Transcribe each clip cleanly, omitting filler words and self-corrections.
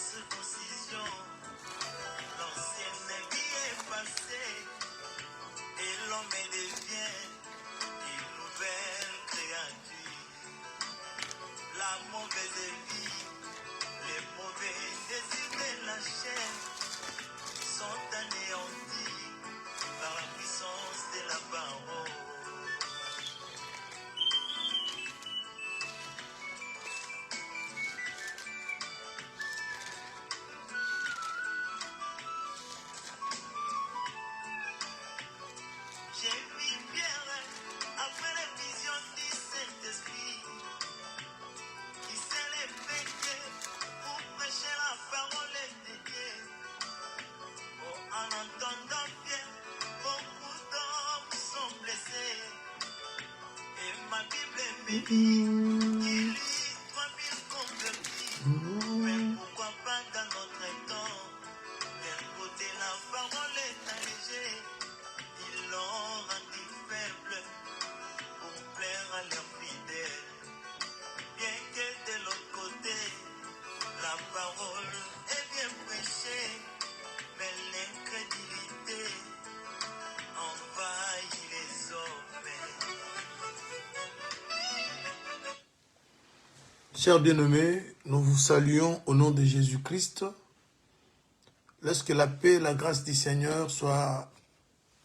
circoncision, l'ancienne vie est passée et l'homme devient une nouvelle créature. La mauvaise vie, les mauvais désirs de la chair sont anéantis par la puissance de la parole. J'ai vu Pierre après les visions du Saint-Esprit qui s'est levé pour prêcher la parole de Dieu. Oh, en entendant Pierre, beaucoup d'hommes sont blessés. Et ma Bible me dit qu'il y eut 3000 convertis. Mais pourquoi pas dans notre temps? D'un côté, la parole est allégée. Ils l'ont rendu faible pour plaire à leurs fidèles. Bien que de l'autre côté, la parole est bien prêchée, mais l'incrédulité envahit les hommes. Chers bien-aimés, nous vous saluons au nom de Jésus-Christ. Laisse que la paix et la grâce du Seigneur soient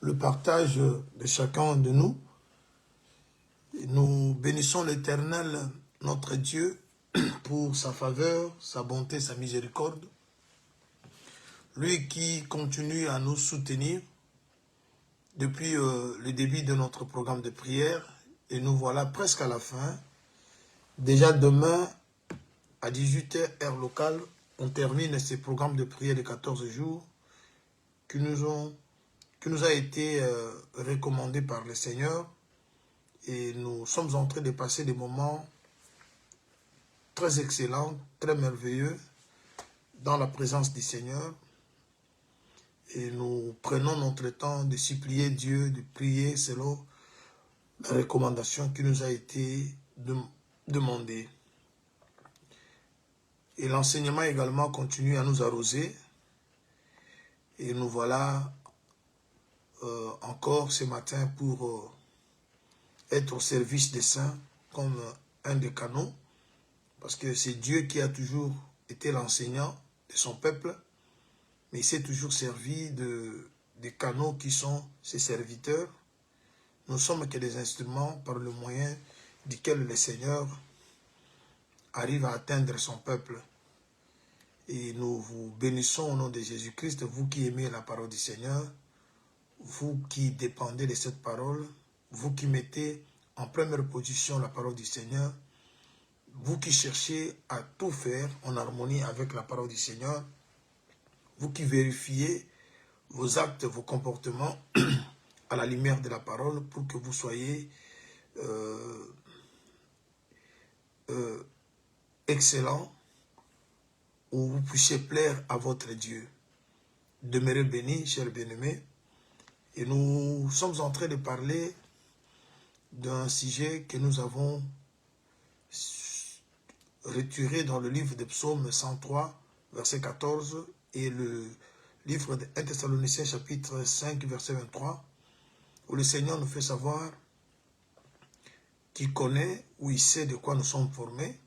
le partage de chacun de nous. Et nous bénissons l'Éternel, notre Dieu, pour sa faveur, sa bonté, sa miséricorde. Lui qui continue à nous soutenir depuis le début de notre programme de prière. Et nous voilà presque à la fin. Déjà demain, à 18h, heure locale, on termine ce programme de prière de 14 jours qui nous a été recommandé par le Seigneur. Et nous sommes en train de passer des moments très excellents, très merveilleux dans la présence du Seigneur. Et nous prenons notre temps de supplier Dieu, de prier selon la recommandation qui nous a été demandée. Et l'enseignement également continue à nous arroser. Et nous voilà encore ce matin pour être au service des saints comme un des canaux. Parce que c'est Dieu qui a toujours été l'enseignant de son peuple. Mais il s'est toujours servi des canaux qui sont ses serviteurs. Nous sommes que des instruments par le moyen duquel le Seigneur arrive à atteindre son peuple. Et nous vous bénissons au nom de Jésus-Christ, vous qui aimez la parole du Seigneur, vous qui dépendez de cette parole, vous qui mettez en première position la parole du Seigneur, vous qui cherchez à tout faire en harmonie avec la parole du Seigneur, vous qui vérifiez vos actes, vos comportements à la lumière de la parole pour que vous soyez excellents, où vous puissiez plaire à votre Dieu. Demeurez bénis, chers bien-aimés. Et nous sommes en train de parler d'un sujet que nous avons retiré dans le livre de Psaume 103, verset 14, et le livre de 1 Thessaloniciens, chapitre 5, verset 23, où le Seigneur nous fait savoir qu'il connaît, ou il sait de quoi nous sommes formés.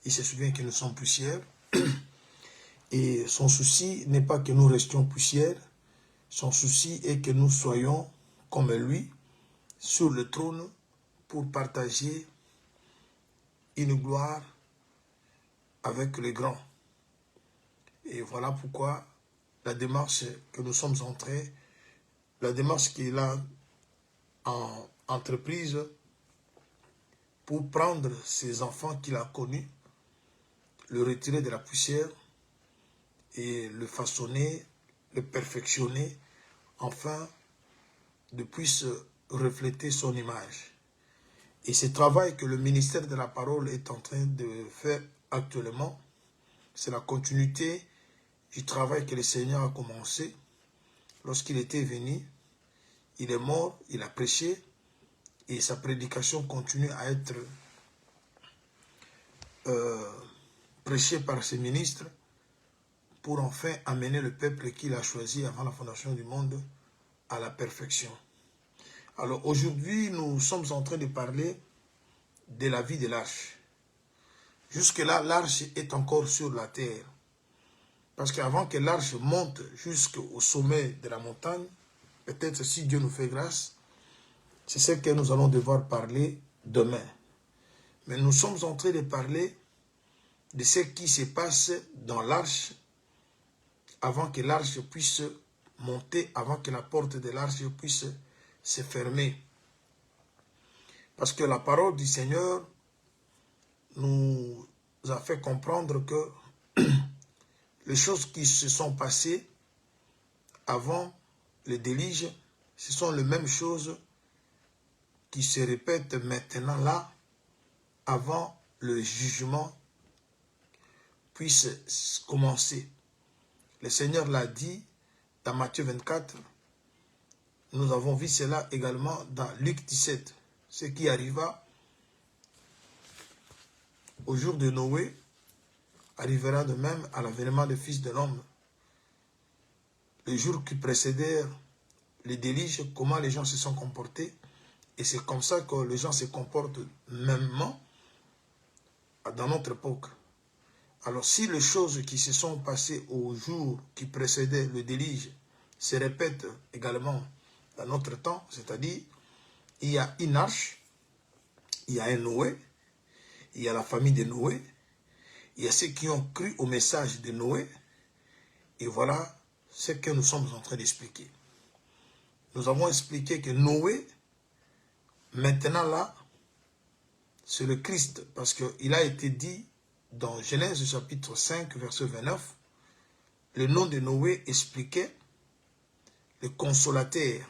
Il se souvient que nous sommes poussière. Et son souci n'est pas que nous restions poussière. Son souci est que nous soyons comme lui, sur le trône, pour partager une gloire avec les grands. Et voilà pourquoi la démarche que nous sommes entrés, la démarche qu'il a en entreprise pour prendre ces enfants qu'il a connus, le retirer de la poussière et le façonner, le perfectionner, afin de puisse refléter son image. Et ce travail que le ministère de la parole est en train de faire actuellement, c'est la continuité du travail que le Seigneur a commencé lorsqu'il était venu. Il est mort, il a prêché, et sa prédication continue à être prêchée par ses ministres pour enfin amener le peuple qu'il a choisi avant la fondation du monde à la perfection. Alors aujourd'hui, nous sommes en train de parler de la vie de l'arche. Jusque-là, l'arche est encore sur la terre. Parce qu'avant que l'arche monte jusqu'au sommet de la montagne, peut-être si Dieu nous fait grâce, c'est ce que nous allons devoir parler demain. Mais nous sommes en train de parler de ce qui se passe dans l'arche avant que l'arche puisse monter, avant que la porte de l'arche puisse se fermer. Parce que la parole du Seigneur nous a fait comprendre que les choses qui se sont passées avant le déluge, ce sont les mêmes choses qui se répètent maintenant avant le jugement puisse commencer. Le Seigneur l'a dit dans Matthieu 24. Nous avons vu cela également dans Luc 17. Ce qui arriva au jour de Noé arrivera de même à l'avènement du Fils de l'homme. Les jours qui précédèrent le déluge, comment les gens se sont comportés. Et c'est comme ça que les gens se comportent mêmement dans notre époque. Alors si les choses qui se sont passées au jour qui précédait le déluge se répètent également dans notre temps, c'est-à-dire il y a une arche, il y a un Noé, il y a la famille de Noé, il y a ceux qui ont cru au message de Noé, et voilà ce que nous sommes en train d'expliquer. Nous avons expliqué que Noé, maintenant là, c'est le Christ, parce qu'il a été dit dans Genèse chapitre 5, verset 29, le nom de Noé expliquait le consolateur.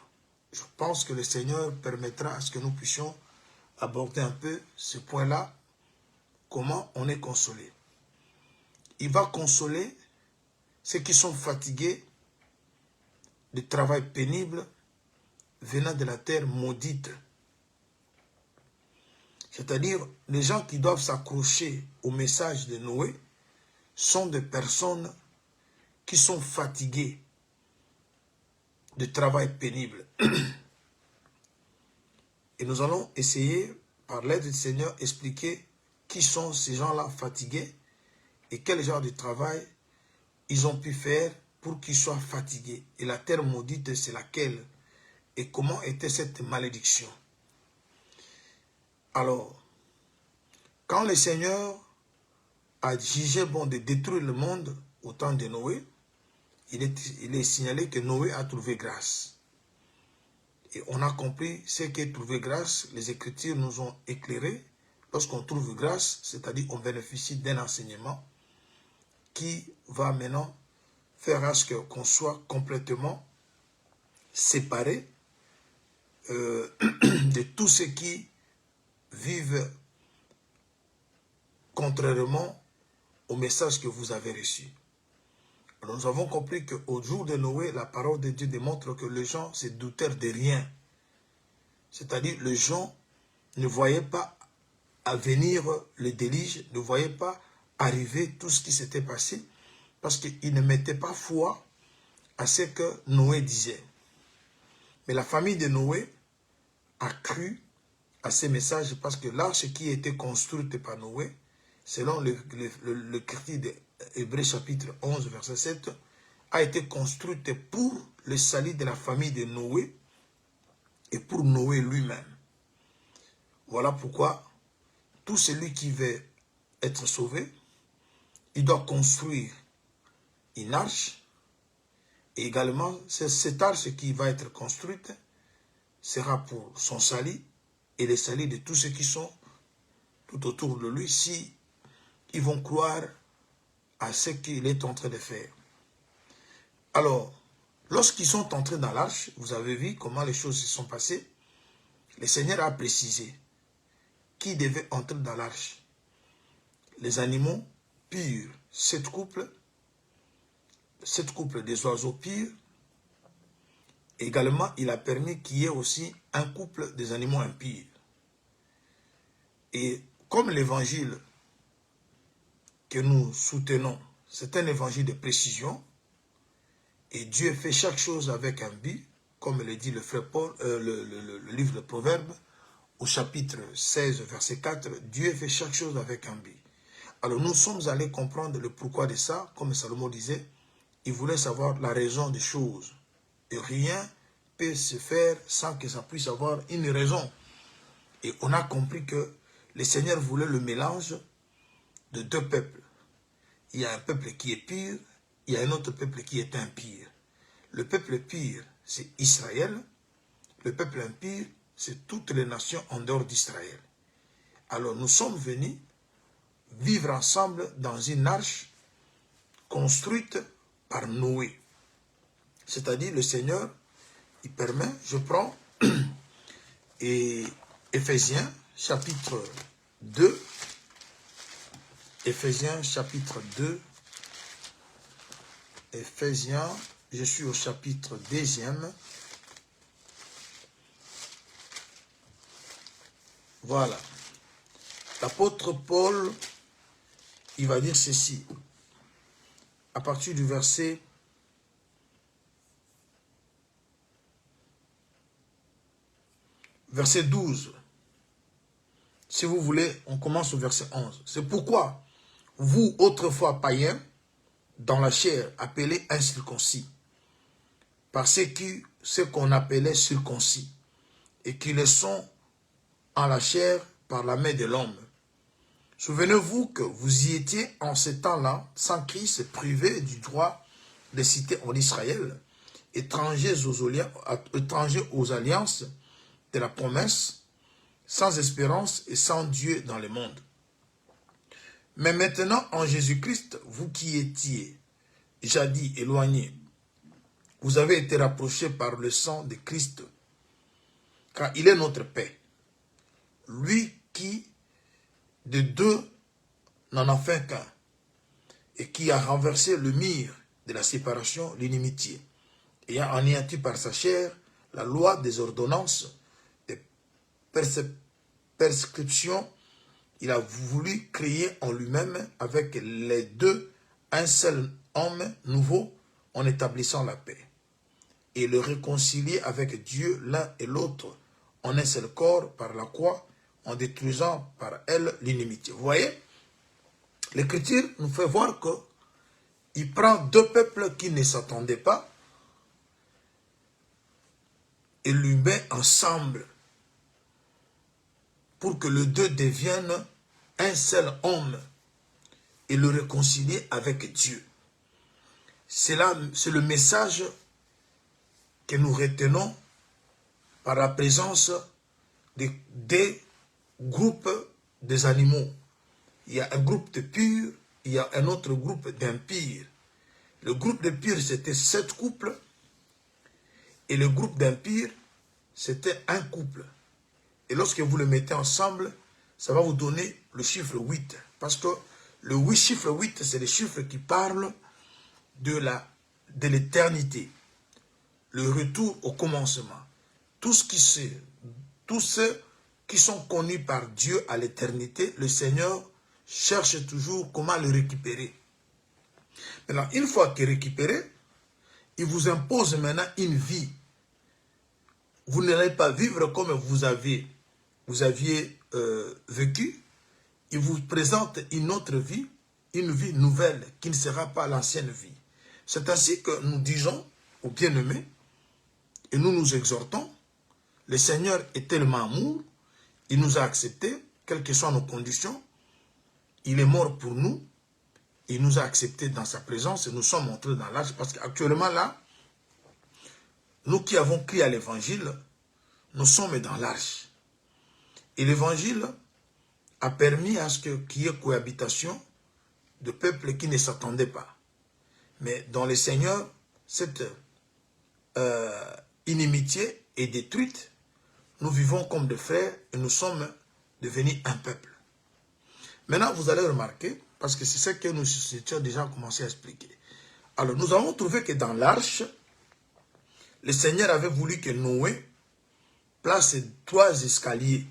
Je pense que le Seigneur permettra à ce que nous puissions aborder un peu ce point-là, comment on est consolé. Il va consoler ceux qui sont fatigués du travail pénible venant de la terre maudite. C'est-à-dire, les gens qui doivent s'accrocher au message de Noé sont des personnes qui sont fatiguées de travail pénible. Et nous allons essayer, par l'aide du Seigneur, expliquer qui sont ces gens-là fatigués et quel genre de travail ils ont pu faire pour qu'ils soient fatigués. Et la terre maudite, c'est laquelle? Et comment était cette malédiction? Alors, quand le Seigneur a jugé bon de détruire le monde au temps de Noé, il est signalé que Noé a trouvé grâce. Et on a compris ce qu'est trouver grâce. Les Écritures nous ont éclairé. Lorsqu'on trouve grâce, c'est-à-dire on bénéficie d'un enseignement qui va maintenant faire à ce qu'on soit complètement séparé de tous ceux qui vivent contrairement au message que vous avez reçu. Alors nous avons compris qu'au jour de Noé, la parole de Dieu démontre que les gens se doutèrent de rien. C'est-à-dire les gens ne voyaient pas à venir le déluge, ne voyaient pas arriver tout ce qui s'était passé, parce qu'ils ne mettaient pas foi à ce que Noé disait. Mais la famille de Noé a cru à ces messages, parce que l'arche qui a été construite par Noé, selon le cri de Hébreux chapitre 11, verset 7, a été construite pour le salut de la famille de Noé et pour Noé lui-même. Voilà pourquoi tout celui qui veut être sauvé, il doit construire une arche. Et également, cette arche qui va être construite sera pour son salut et le salut de tous ceux qui sont tout autour de lui, si ils vont croire à ce qu'il est en train de faire. Alors, lorsqu'ils sont entrés dans l'arche, vous avez vu comment les choses se sont passées. Le Seigneur a précisé qui devait entrer dans l'arche. Les animaux purs, 7 couples des oiseaux purs. Également, il a permis qu'il y ait aussi un couple des animaux impurs. Et comme l'évangile que nous soutenons c'est un évangile de précision. Et Dieu fait chaque chose avec un but, comme le dit le frère Paul, le livre de Proverbes, au chapitre 16, verset 4, Dieu fait chaque chose avec un but. Alors nous sommes allés comprendre le pourquoi de ça, comme Salomon disait, il voulait savoir la raison des choses. Et rien ne peut se faire sans que ça puisse avoir une raison. Et on a compris que le Seigneur voulait le mélange de deux peuples. Il y a un peuple qui est pur, il y a un autre peuple qui est impur. Le peuple pur, c'est Israël. Le peuple impur, c'est toutes les nations en dehors d'Israël. Alors nous sommes venus vivre ensemble dans une arche construite par Noé. C'est-à-dire le Seigneur, il permet, je prends, et Éphésiens chapitre 2, Éphésiens chapitre 2, Éphésiens, je suis au chapitre 2e. Voilà. L'apôtre Paul, il va dire ceci, à partir du verset 12. Si vous voulez, on commence au verset 11. C'est pourquoi, vous, autrefois païens, dans la chair, appelés incirconcis, par ce qu'on appelait circoncis, et qui le sont en la chair par la main de l'homme. Souvenez-vous que vous y étiez en ce temps-là, sans Christ, privés du droit de citer en Israël, étrangers aux alliances de la promesse, sans espérance et sans Dieu dans le monde. Mais maintenant, en Jésus-Christ, vous qui étiez jadis éloignés, vous avez été rapprochés par le sang de Christ, car il est notre paix. Lui qui, de deux, n'en a fait qu'un, et qui a renversé le mur de la séparation, l'inimitié, ayant anéanti par sa chair la loi des ordonnances, des prescriptions, il a voulu créer en lui-même avec les deux un seul homme nouveau en établissant la paix, et le réconcilier avec Dieu l'un et l'autre en un seul corps par la croix, en détruisant par elle l'inimitié. Vous voyez, l'Écriture nous fait voir qu'il prend deux peuples qui ne s'attendaient pas et lui met ensemble pour que les deux deviennent un seul homme et le réconcilier avec Dieu. C'est le message que nous retenons par la présence des groupes des animaux. Il y a un groupe de purs, il y a un autre groupe d'impurs. Le groupe de purs, c'était 7 couples, et le groupe d'impurs, c'était un couple. Et lorsque vous le mettez ensemble, ça va vous donner le chiffre 8. Parce que le chiffre 8, c'est le chiffre qui parle de l'éternité. Le retour au commencement. Tous ceux qui sont connus par Dieu à l'éternité, le Seigneur cherche toujours comment le récupérer. Maintenant, une fois qu'il est récupéré, il vous impose maintenant une vie. Vous n'allez pas vivre comme vous aviez vécu. Il vous présente une autre vie, une vie nouvelle qui ne sera pas l'ancienne vie. C'est ainsi que nous disons aux bien-aimés, et nous nous exhortons, le Seigneur est tellement amour, il nous a acceptés, quelles que soient nos conditions, il est mort pour nous, il nous a acceptés dans sa présence et nous sommes entrés dans l'arche parce qu'actuellement là, nous qui avons crié à l'évangile, nous sommes dans l'arche. Et l'évangile a permis à ce qu'il y ait cohabitation de peuples qui ne s'attendaient pas. Mais dans le Seigneur, cette inimitié est détruite. Nous vivons comme des frères et nous sommes devenus un peuple. Maintenant, vous allez remarquer, parce que c'est ce que nous étions déjà commencé à expliquer. Alors, nous avons trouvé que dans l'arche, le Seigneur avait voulu que Noé place 3 escaliers.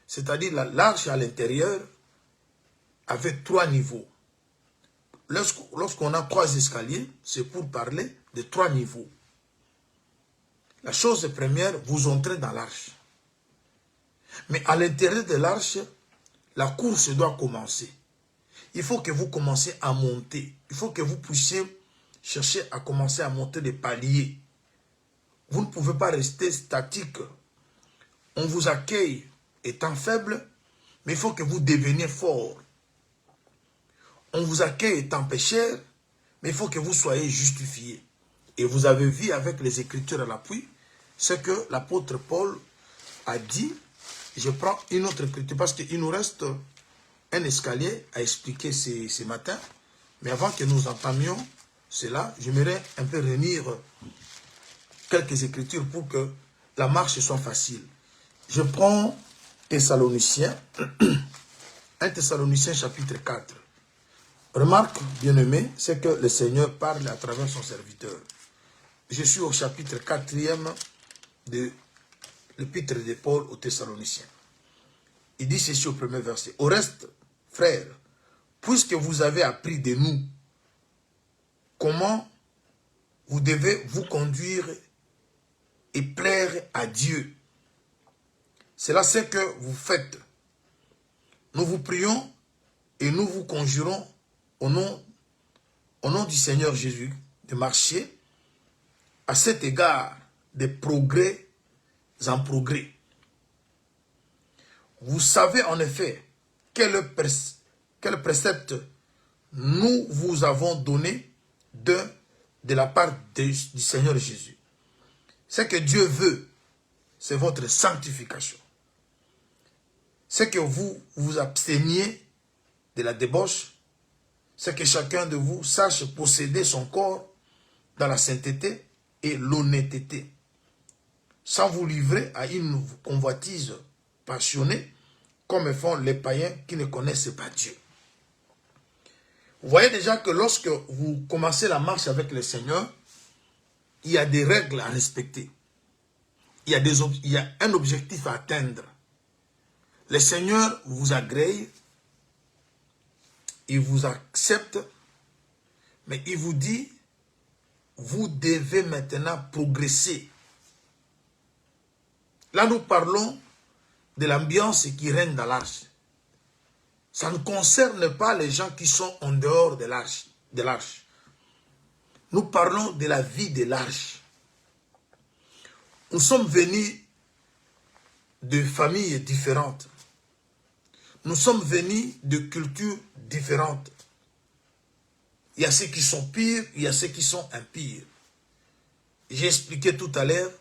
C'est-à-dire l'arche à l'intérieur avait 3 niveaux. lorsqu'on a 3 escaliers, c'est pour parler de 3 niveaux. La chose première, vous entrez dans l'arche. Mais à l'intérieur de l'arche, la course doit commencer. Il faut que vous commenciez à monter. Il faut que vous puissiez chercher à commencer à monter des paliers. Vous ne pouvez pas rester statique. On vous accueille étant faible, mais il faut que vous deveniez fort. On vous accueille étant pécheur, mais il faut que vous soyez justifiés. Et vous avez vu avec les Écritures à l'appui, ce que l'apôtre Paul a dit. Je prends une autre écriture parce qu'il nous reste un escalier à expliquer ce matin. Mais avant que nous entamions cela, j'aimerais un peu relire quelques écritures pour que la marche soit facile. Je prends Thessaloniciens, 1 Thessaloniciens chapitre 4. Remarque, bien-aimé, c'est que le Seigneur parle à travers son serviteur. Je suis au chapitre 4e de l'épître de Paul aux Thessaloniciens. Il dit ceci au premier verset. Au reste, frères, puisque vous avez appris de nous comment vous devez vous conduire et plaire à Dieu, c'est là ce que vous faites. Nous vous prions et nous vous conjurons au nom du Seigneur Jésus de marcher à cet égard des progrès en progrès. Vous savez en effet quel précepte nous vous avons donné de la part du Seigneur Jésus. Ce que Dieu veut, c'est votre sanctification. C'est que vous vous absteniez de la débauche, c'est que chacun de vous sache posséder son corps dans la sainteté et l'honnêteté, sans vous livrer à une convoitise passionnée, comme font les païens qui ne connaissent pas Dieu. Vous voyez déjà que lorsque vous commencez la marche avec le Seigneur, il y a des règles à respecter. Il y a un objectif à atteindre. Le Seigneur vous agrée, il vous accepte, mais il vous dit, vous devez maintenant progresser. Là, nous parlons de l'ambiance qui règne dans l'arche. Ça ne concerne pas les gens qui sont en dehors de l'arche. Nous parlons de la vie de l'arche. Nous sommes venus de familles différentes. Nous sommes venus de cultures différentes. Il y a ceux qui sont pires, il y a ceux qui sont impires. J'ai expliqué tout à l'heure,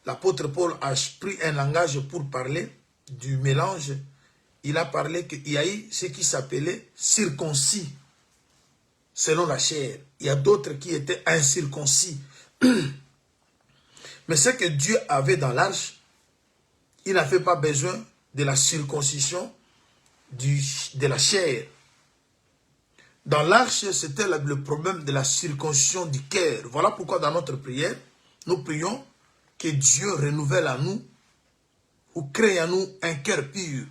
l'apôtre Paul a pris un langage pour parler du mélange. Il a parlé qu'il y a eu ce qui s'appelait circoncis, selon la chair. Il y a d'autres qui étaient incirconcis. Mais ce que Dieu avait dans l'arche, il n'avait pas besoin de la circoncision de la chair. Dans l'arche, c'était le problème de la circoncision du cœur. Voilà pourquoi dans notre prière, nous prions que Dieu renouvelle à nous ou crée à nous un cœur pur.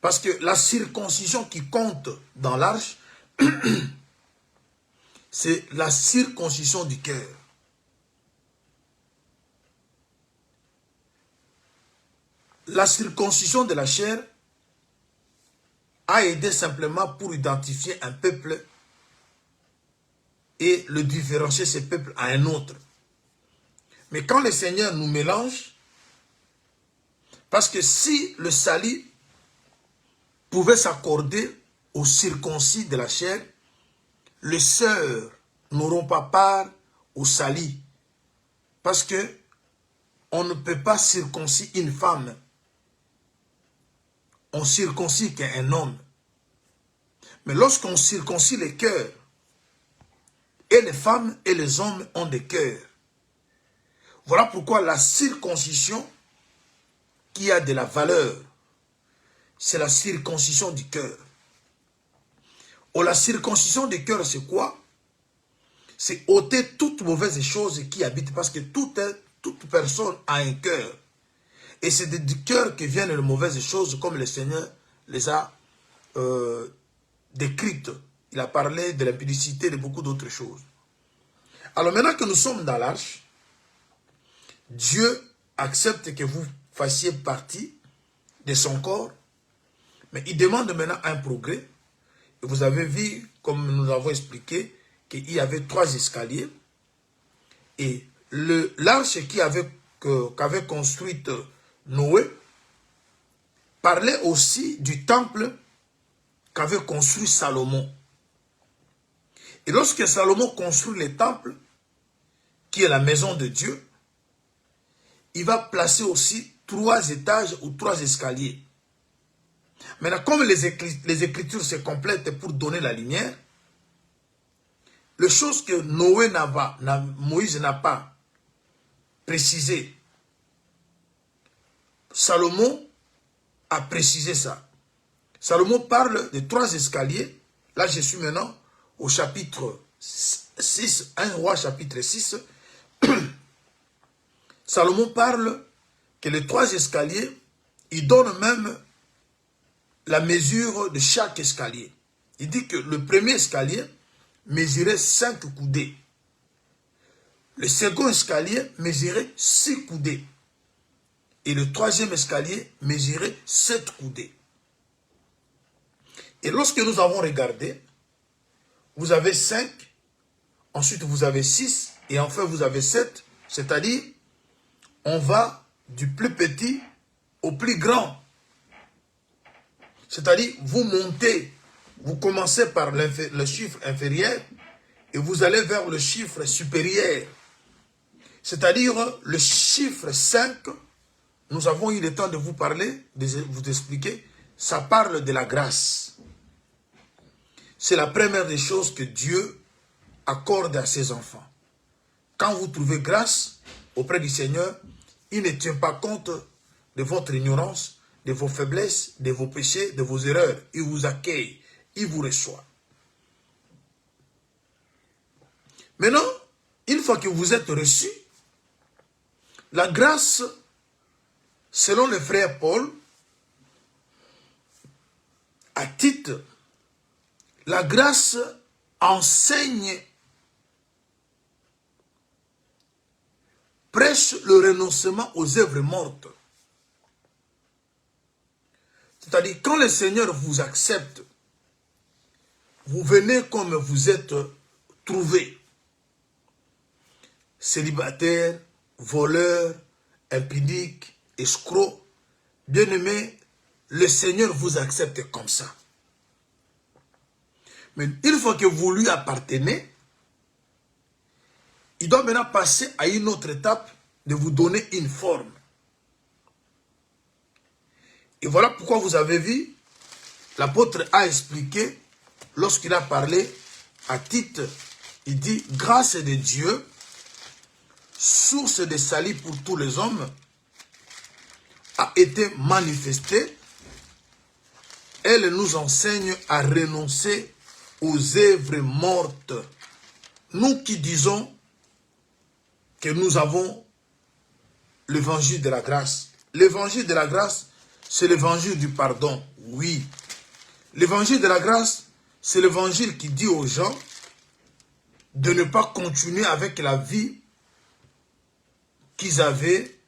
Parce que la circoncision qui compte dans l'arche, c'est la circoncision du cœur. La circoncision de la chair a aidé simplement pour identifier un peuple et le différencier ce peuple à un autre. Mais quand le Seigneur nous mélange, parce que si le salut pouvait s'accorder aux circoncis de la chair, les sœurs n'auront pas part au salut. Parce que on ne peut pas circoncire une femme. On circoncie qu'un homme. Mais lorsqu'on circoncie les cœurs, et les femmes et les hommes ont des cœurs. Voilà pourquoi la circoncision qui a de la valeur, c'est la circoncision du cœur. Ou la circoncision du cœur, c'est quoi? C'est ôter toute mauvaise chose qui habite, parce que toute personne a un cœur. Et c'est du cœur que viennent les mauvaises choses, comme le Seigneur les a décrites il a parlé de l'impudicité, de beaucoup d'autres choses. Alors maintenant que nous sommes dans l'arche, Dieu accepte que vous fassiez partie de son corps, mais il demande maintenant un progrès. Et vous avez vu, comme nous l'avons expliqué, qu'il y avait 3 escaliers. Et l'arche qu'avait construite Noé parlait aussi du temple qu'avait construit Salomon. Et lorsque Salomon construit le temple, qui est la maison de Dieu, il va placer aussi 3 étages ou 3 escaliers. Maintenant, comme les Écritures se complètent pour donner la lumière, les choses que Moïse n'a pas précisé, Salomon a précisé ça. Salomon parle de 3 escaliers. Là, je suis maintenant au chapitre 6, 1 roi chapitre 6. Salomon parle que les 3 escaliers, il donne même la mesure de chaque escalier. Il dit que le premier escalier mesurait 5 coudées. Le second escalier mesurait 6 coudées. Et le 3e escalier mesurait 7 coudées. Et lorsque nous avons regardé, vous avez 5, ensuite vous avez 6, et enfin vous avez 7, c'est-à-dire, on va du plus petit au plus grand. C'est-à-dire, vous montez, vous commencez par le chiffre inférieur, et vous allez vers le chiffre supérieur. C'est-à-dire, le chiffre 5, nous avons eu le temps de vous parler, de vous expliquer, ça parle de la grâce. C'est la première des choses que Dieu accorde à ses enfants. Quand vous trouvez grâce auprès du Seigneur, il ne tient pas compte de votre ignorance, de vos faiblesses, de vos péchés, de vos erreurs. Il vous accueille, il vous reçoit. Maintenant, une fois que vous êtes reçu, la grâce, selon le frère Paul, à titre, la grâce enseigne, prêche le renoncement aux œuvres mortes. C'est-à-dire, quand le Seigneur vous accepte, vous venez comme vous êtes trouvé. Célibataire, voleur, impudique, escroc. Bien-aimé, le Seigneur vous accepte comme ça. Mais une fois que vous lui appartenez, il doit maintenant passer à une autre étape de vous donner une forme. Et voilà pourquoi vous avez vu, l'apôtre a expliqué, lorsqu'il a parlé à Tite, il dit, grâce de Dieu, source de salut pour tous les hommes, a été manifestée. Elle nous enseigne à renoncer aux œuvres mortes. Nous qui disons que nous avons l'évangile de la grâce. L'évangile de la grâce, c'est l'évangile du pardon, oui. L'évangile de la grâce, c'est l'évangile qui dit aux gens de ne pas continuer avec la vie qu'ils avaient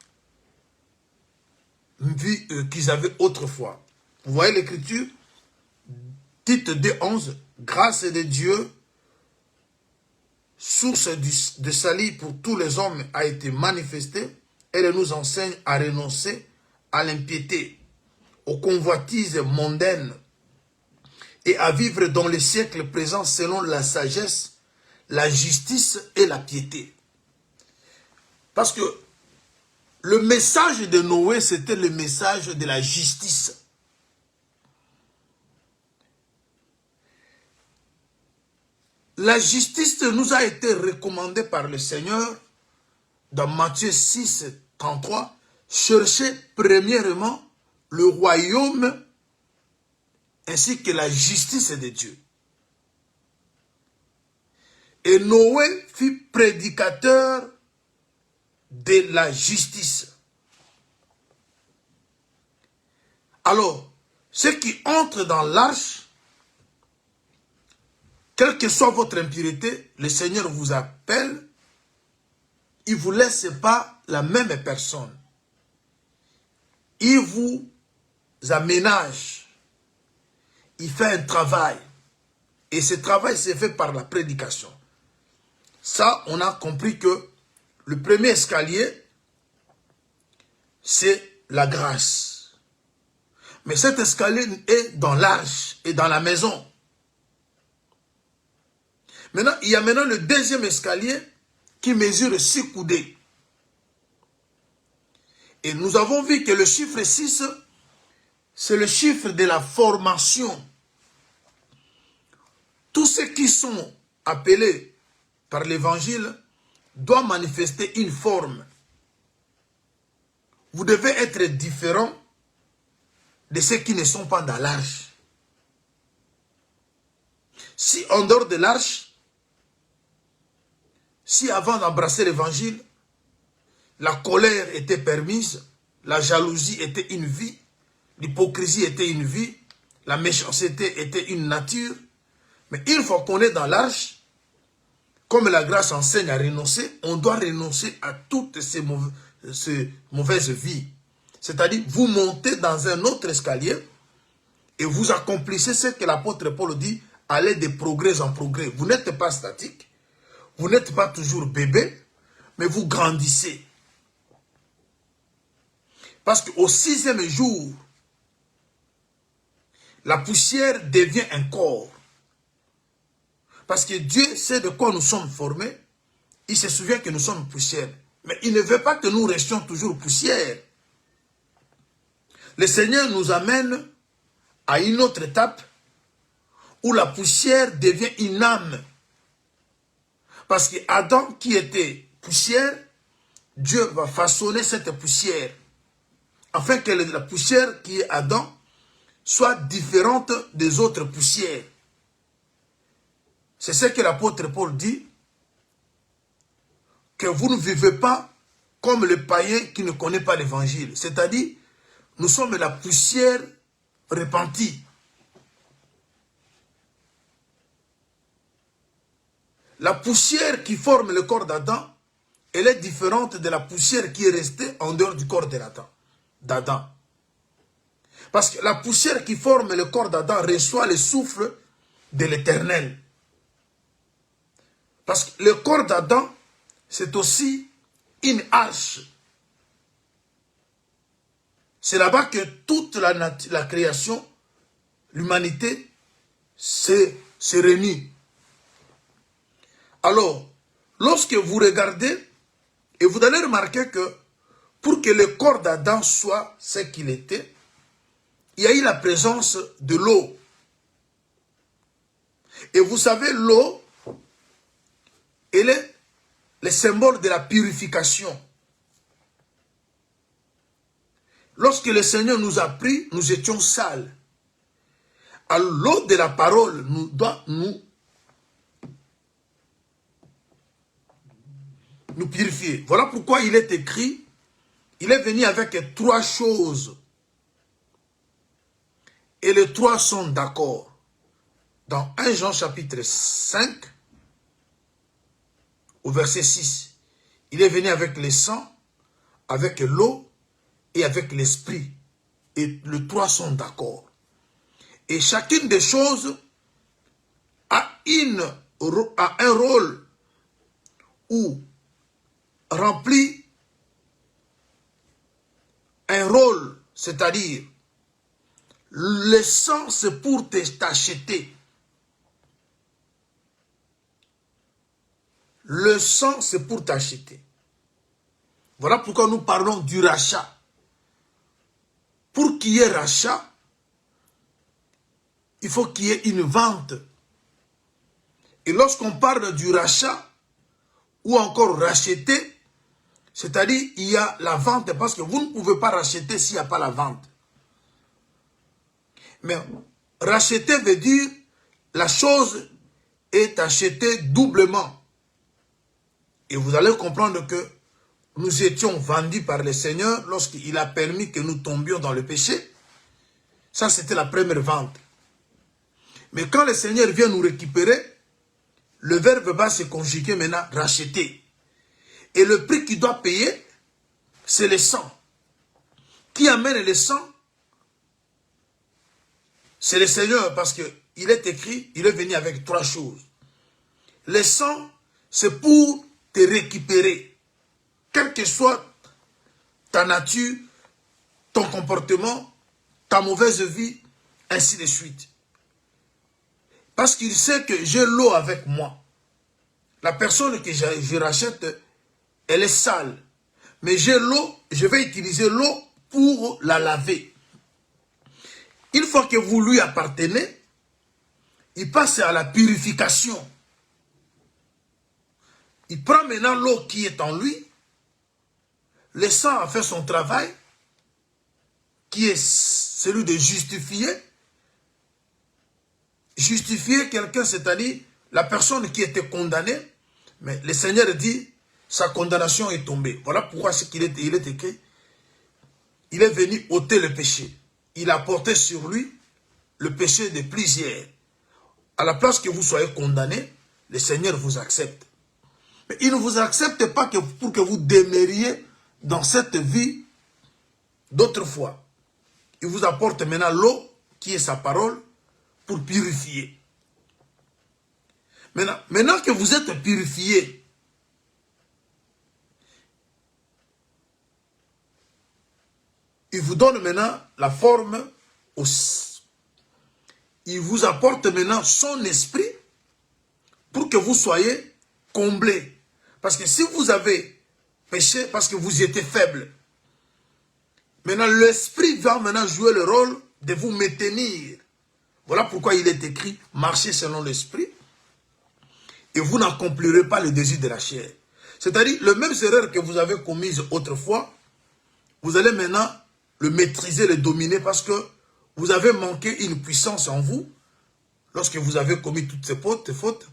autrefois. Vous voyez l'écriture, Tite 2:11, grâce de Dieu, source de salut pour tous les hommes a été manifestée. Elle nous enseigne à renoncer à l'impiété, aux convoitises mondaines et à vivre dans le siècle présent selon la sagesse, la justice et la piété. Parce que le message de Noé, c'était le message de la justice. La justice nous a été recommandée par le Seigneur dans Matthieu 6, 33. Cherchez premièrement le royaume ainsi que la justice de Dieu. Et Noé fut prédicateur de la justice. Alors, ceux qui entrent dans l'arche quelle que soit votre impureté, le Seigneur vous appelle, il ne vous laisse pas la même personne. Il vous aménage. Il fait un travail. Et ce travail s'est fait par la prédication. Ça, on a compris que le premier escalier, c'est la grâce. Mais cet escalier est dans l'arche et dans la maison. Maintenant, il y a maintenant le deuxième escalier qui mesure 6 coudées. Et nous avons vu que le chiffre 6, c'est le chiffre de la formation. Tous ceux qui sont appelés par l'évangile doivent manifester une forme. Vous devez être différent de ceux qui ne sont pas dans l'arche. Si en dehors de l'arche, si avant d'embrasser l'évangile, la colère était permise, la jalousie était une vie, l'hypocrisie était une vie, la méchanceté était une nature, mais une fois qu'on est dans l'arche, comme la grâce enseigne à renoncer, on doit renoncer à toutes ces mauvaises vies. C'est-à-dire, vous montez dans un autre escalier et vous accomplissez ce que l'apôtre Paul dit, aller de progrès en progrès. Vous n'êtes pas statique, vous n'êtes pas toujours bébé, mais vous grandissez. Parce qu'au 6e jour, la poussière devient un corps. Parce que Dieu sait de quoi nous sommes formés. Il se souvient que nous sommes poussière. Mais il ne veut pas que nous restions toujours poussière. Le Seigneur nous amène à une autre étape où la poussière devient une âme. Parce que Adam qui était poussière, Dieu va façonner cette poussière. Afin que la poussière qui est Adam soit différente des autres poussières. C'est ce que l'apôtre Paul dit, que vous ne vivez pas comme le païen qui ne connaît pas l'évangile. C'est-à-dire, nous sommes la poussière repentie. La poussière qui forme le corps d'Adam, elle est différente de la poussière qui est restée en dehors du corps d'Adam. Parce que la poussière qui forme le corps d'Adam reçoit le souffle de l'Éternel. Parce que le corps d'Adam, c'est aussi une hache. C'est là-bas que toute la création, l'humanité, se réunit. Alors, lorsque vous regardez, et vous allez remarquer que pour que le corps d'Adam soit ce qu'il était, il y a eu la présence de l'eau. Et vous savez, l'eau, elle est le symbole de la purification. Lorsque le Seigneur nous a pris, nous étions sales. Alors l'eau de la parole doit nous purifier. Voilà pourquoi il est écrit, il est venu avec 3 choses. Et les 3 sont d'accord. Dans 1 Jean chapitre 5, au verset 6, il est venu avec le sang, avec l'eau et avec l'esprit. Et les 3 sont d'accord. Et chacune des choses a un rôle ou remplit un rôle, c'est-à-dire le sang c'est pour t'acheter. Le sang c'est pour t'acheter. Voilà pourquoi nous parlons du rachat. Pour qu'il y ait rachat, il faut qu'il y ait une vente. Et lorsqu'on parle du rachat, ou encore racheter, c'est-à-dire il y a la vente, parce que vous ne pouvez pas racheter s'il n'y a pas la vente. Mais racheter veut dire la chose est achetée doublement. Et vous allez comprendre que nous étions vendus par le Seigneur lorsqu'il a permis que nous tombions dans le péché. Ça, c'était la première vente. Mais quand le Seigneur vient nous récupérer, le verbe va se conjuguer maintenant, racheter. Et le prix qu'il doit payer, c'est le sang. Qui amène le sang? C'est le Seigneur, parce qu'il est écrit, il est venu avec 3 choses. Le sang, c'est pour te récupérer. Quelle que soit ta nature, ton comportement, ta mauvaise vie, ainsi de suite. Parce qu'il sait que j'ai l'eau avec moi. La personne que je rachète, elle est sale. Mais j'ai l'eau, je vais utiliser l'eau pour la laver. Une fois que vous lui appartenez, il passe à la purification. Il prend maintenant l'eau qui est en lui. Le sang a fait son travail, qui est celui de justifier. Justifier quelqu'un, c'est-à-dire la personne qui était condamnée. Mais le Seigneur dit, sa condamnation est tombée. Voilà pourquoi il est écrit. Il est venu ôter le péché. Il a porté sur lui le péché de plusieurs. À la place que vous soyez condamné, le Seigneur vous accepte. Mais il ne vous accepte pas que pour que vous demeuriez dans cette vie d'autrefois. Il vous apporte maintenant l'eau qui est sa parole pour purifier. Maintenant que vous êtes purifié, il vous donne maintenant la forme aussi. Il vous apporte maintenant son esprit pour que vous soyez comblés. Parce que si vous avez péché, parce que vous étiez faible, maintenant l'esprit va maintenant jouer le rôle de vous maintenir. Voilà pourquoi il est écrit, marchez selon l'esprit, et vous n'accomplirez pas le désir de la chair. C'est-à-dire, le même erreur que vous avez commise autrefois, vous allez maintenant le maîtriser, le dominer, parce que vous avez manqué une puissance en vous, lorsque vous avez commis toutes ces fautes.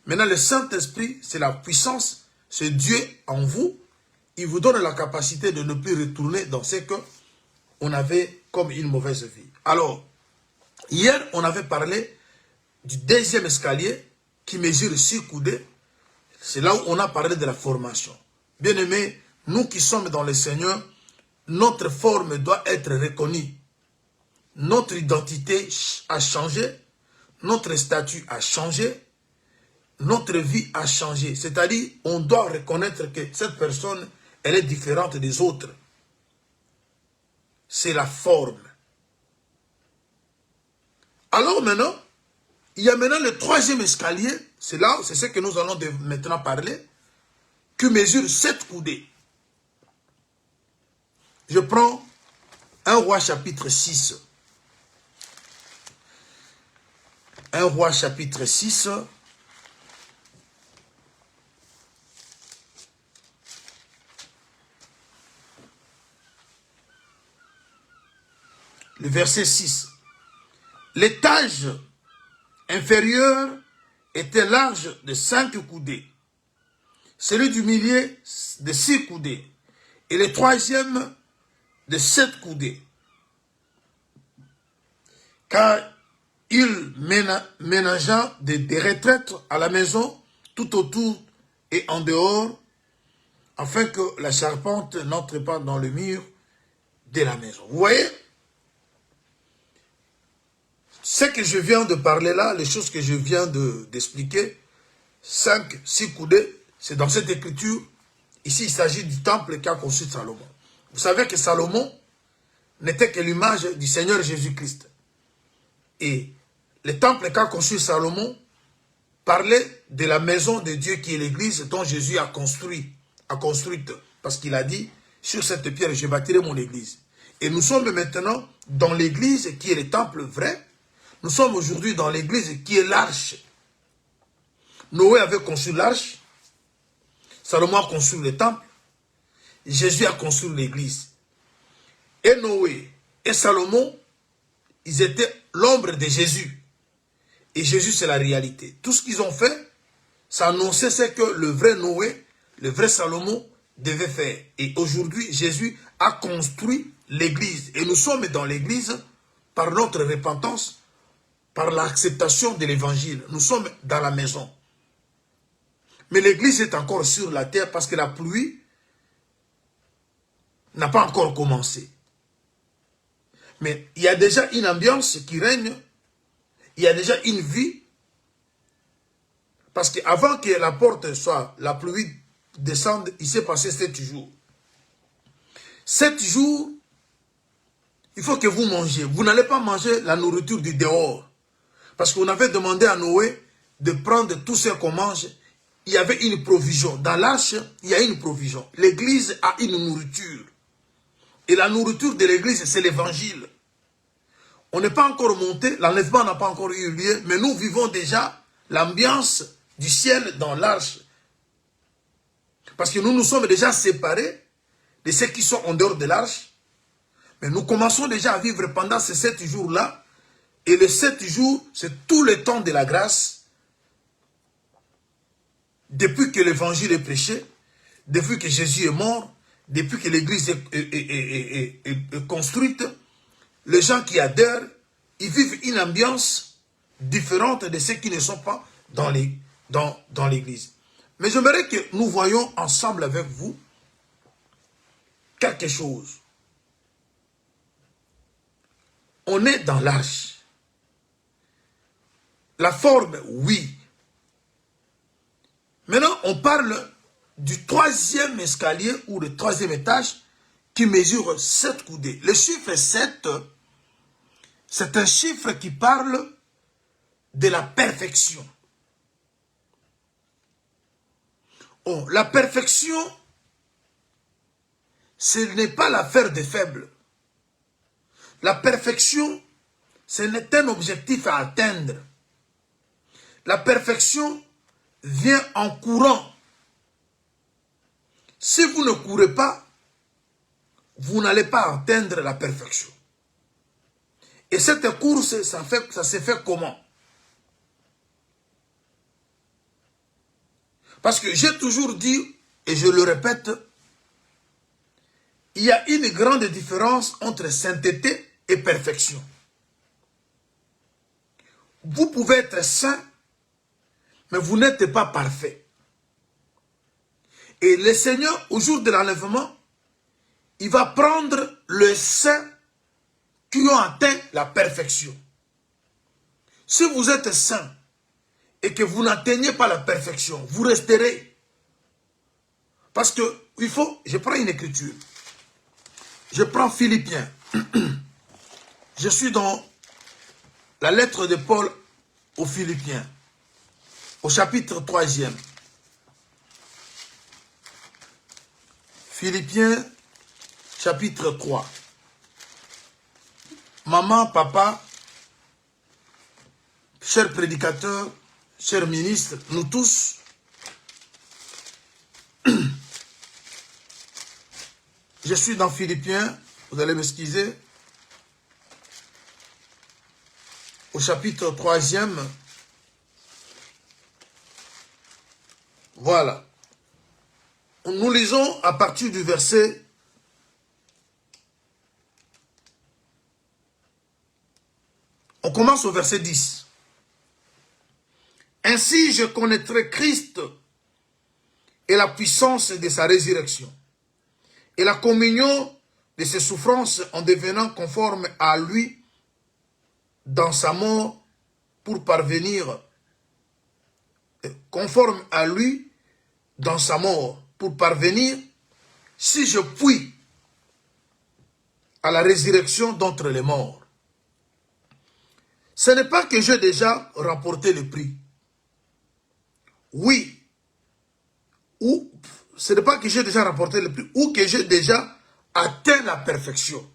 Maintenant, le Saint-Esprit, c'est la puissance, c'est Dieu en vous. Il vous donne la capacité de ne plus retourner dans ce qu'on avait comme une mauvaise vie. Alors, hier, on avait parlé du deuxième escalier qui mesure 6 coudées. C'est là où on a parlé de la formation. Bien-aimés, nous qui sommes dans le Seigneur, notre forme doit être reconnue. Notre identité a changé, notre statut a changé, notre vie a changé. C'est-à-dire, on doit reconnaître que cette personne, elle est différente des autres. C'est la forme. Alors maintenant, il y a maintenant le troisième escalier, c'est ce que nous allons maintenant parler, qui mesure 7 coudées. Je prends 1 Roi chapitre 6. 1 Roi chapitre 6. Le verset 6. L'étage inférieur était large de 5 coudées. Celui du milieu de 6 coudées. Et le troisième de 7 coudées. Car il ménagea des retraites à la maison, tout autour et en dehors, afin que la charpente n'entre pas dans le mur de la maison. Vous voyez? Ce que je viens de parler là, les choses que je viens d'expliquer, 5, 6 coudées, c'est dans cette écriture. Ici, il s'agit du temple qu'a conçu Salomon. Vous savez que Salomon n'était que l'image du Seigneur Jésus-Christ. Et le temple qu'a conçu Salomon parlait de la maison de Dieu qui est l'église dont Jésus a construite. Parce qu'il a dit, sur cette pierre, je bâtirai mon église. Et nous sommes maintenant dans l'église qui est le temple vrai. Nous sommes aujourd'hui dans l'église qui est l'arche. Noé avait conçu l'arche. Salomon a construit le temple. Jésus a construit l'église. Et Noé et Salomon, ils étaient l'ombre de Jésus. Et Jésus, c'est la réalité. Tout ce qu'ils ont fait, ça annonçait ce que le vrai Noé, le vrai Salomon devait faire. Et aujourd'hui, Jésus a construit l'église. Et nous sommes dans l'église par notre repentance, par l'acceptation de l'évangile. Nous sommes dans la maison. Mais l'église est encore sur la terre parce que la pluie n'a pas encore commencé. Mais il y a déjà une ambiance qui règne. Il y a déjà une vie. Parce qu'avant que la porte soit, la pluie descende, il s'est passé 7 jours. 7 jours, il faut que vous mangez. Vous n'allez pas manger la nourriture du dehors. Parce qu'on avait demandé à Noé de prendre tout ce qu'on mange. Il y avait une provision. Dans l'arche, il y a une provision. L'église a une nourriture. Et la nourriture de l'église, c'est l'évangile. On n'est pas encore monté, l'enlèvement n'a pas encore eu lieu, mais nous vivons déjà l'ambiance du ciel dans l'arche. Parce que nous nous sommes déjà séparés de ceux qui sont en dehors de l'arche. Mais nous commençons déjà à vivre pendant ces 7 jours-là. Et les 7 jours, c'est tout le temps de la grâce. Depuis que l'évangile est prêché, depuis que Jésus est mort, depuis que l'église est construite, les gens qui adhèrent, ils vivent une ambiance différente de ceux qui ne sont pas dans l'église. Mais j'aimerais que nous voyions ensemble avec vous quelque chose. On est dans l'arche. La forme, oui. Maintenant, on parle du 3e escalier ou le 3e étage qui mesure 7 coudées. Le chiffre 7, c'est un chiffre qui parle de la perfection. Oh, la perfection, ce n'est pas l'affaire des faibles. La perfection, ce n'est un objectif à atteindre. La perfection vient en courant. Si vous ne courez pas, vous n'allez pas atteindre la perfection. Et cette course, ça se fait comment? Parce que j'ai toujours dit, et je le répète, il y a une grande différence entre sainteté et perfection. Vous pouvez être saint, mais vous n'êtes pas parfait. Et le Seigneur, au jour de l'enlèvement, il va prendre les saints qui ont atteint la perfection. Si vous êtes saint et que vous n'atteignez pas la perfection, vous resterez. Parce que il faut, je prends une écriture. Je prends Philippiens. Je suis dans la lettre de Paul aux Philippiens, au chapitre 3e. Philippiens, chapitre 3. Maman, papa, chers prédicateurs, chers ministres, nous tous, je suis dans Philippiens, vous allez m'excuser, au chapitre 3e. Voilà. Nous lisons à partir du verset 'On commence au verset 10. Ainsi je connaîtrai Christ et la puissance de sa résurrection et la communion de ses souffrances en devenant conforme à lui dans sa mort pour parvenir, conforme à lui dans sa mort pour parvenir, si je puis, à la résurrection d'entre les morts. Ce n'est pas que j'ai déjà remporté le prix. Oui. Ou ce n'est pas que j'ai déjà remporté le prix ou que j'ai déjà atteint la perfection.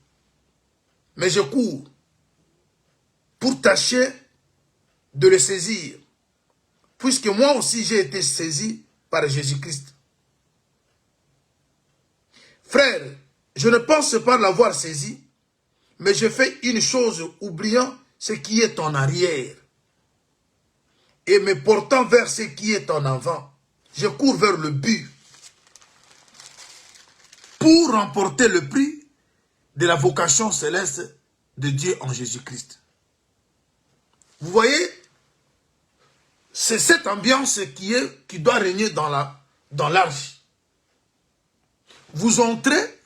Mais je cours pour tâcher de le saisir. Puisque moi aussi j'ai été saisi par Jésus-Christ. Frère, je ne pense pas l'avoir saisi, mais je fais une chose oubliant ce qui est en arrière et me portant vers ce qui est en avant. Je cours vers le but pour remporter le prix de la vocation céleste de Dieu en Jésus-Christ. Vous voyez, C'est cette ambiance qui doit régner dans l'arche. Vous entrez,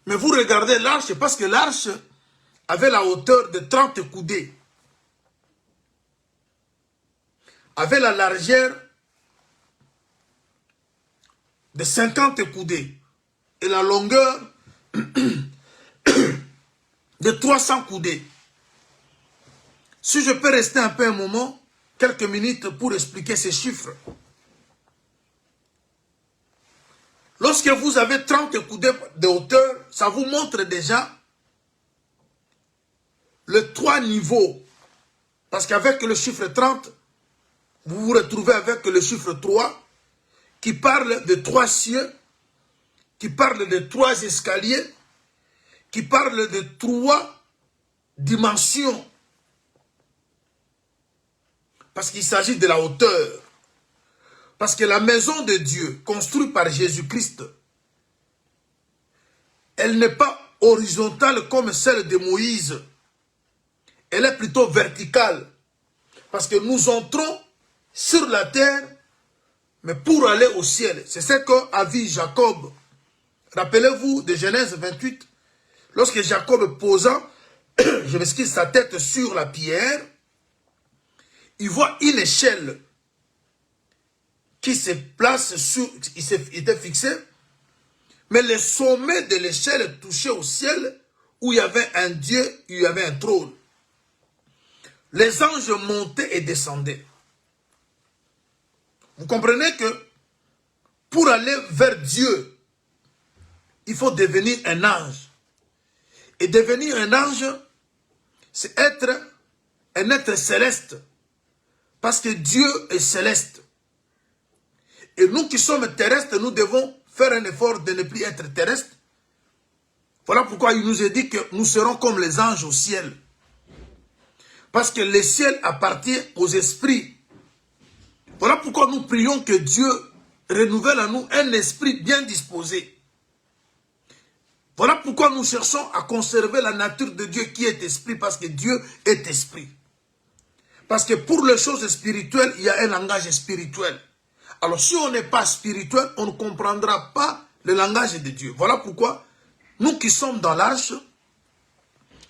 mais vous regardez l'arche parce que l'arche avait la hauteur de 30 coudées. Avait la largeur de 50 coudées et la longueur de 300 coudées. Si je peux rester un peu un moment, quelques minutes pour expliquer ces chiffres. Lorsque vous avez 30 coudées de hauteur, ça vous montre déjà les 3 niveaux. Parce qu'avec le chiffre 30, vous vous retrouvez avec le chiffre 3 qui parle de 3 cieux, qui parle de 3 escaliers, qui parle de 3 dimensions. Parce qu'il s'agit de la hauteur. Parce que la maison de Dieu, construite par Jésus-Christ, elle n'est pas horizontale comme celle de Moïse. Elle est plutôt verticale. Parce que nous entrons sur la terre, mais pour aller au ciel. C'est ce qu'a vu Jacob. Rappelez-vous de Genèse 28, lorsque Jacob posant, je m'excuse, sa tête sur la pierre, il voit une échelle qui se place sur, il était fixé, mais le sommet de l'échelle touchait au ciel où il y avait un Dieu, il y avait un trône. Les anges montaient et descendaient. Vous comprenez que pour aller vers Dieu, il faut devenir un ange. Et devenir un ange, c'est être un être céleste. Parce que Dieu est céleste. Et nous qui sommes terrestres, nous devons faire un effort de ne plus être terrestres. Voilà pourquoi il nous est dit que nous serons comme les anges au ciel. Parce que le ciel appartient aux esprits. Voilà pourquoi nous prions que Dieu renouvelle en nous un esprit bien disposé. Voilà pourquoi nous cherchons à conserver la nature de Dieu qui est esprit, parce que Dieu est esprit. Parce que pour les choses spirituelles, il y a un langage spirituel. Alors si on n'est pas spirituel, on ne comprendra pas le langage de Dieu. Voilà pourquoi nous qui sommes dans l'arche,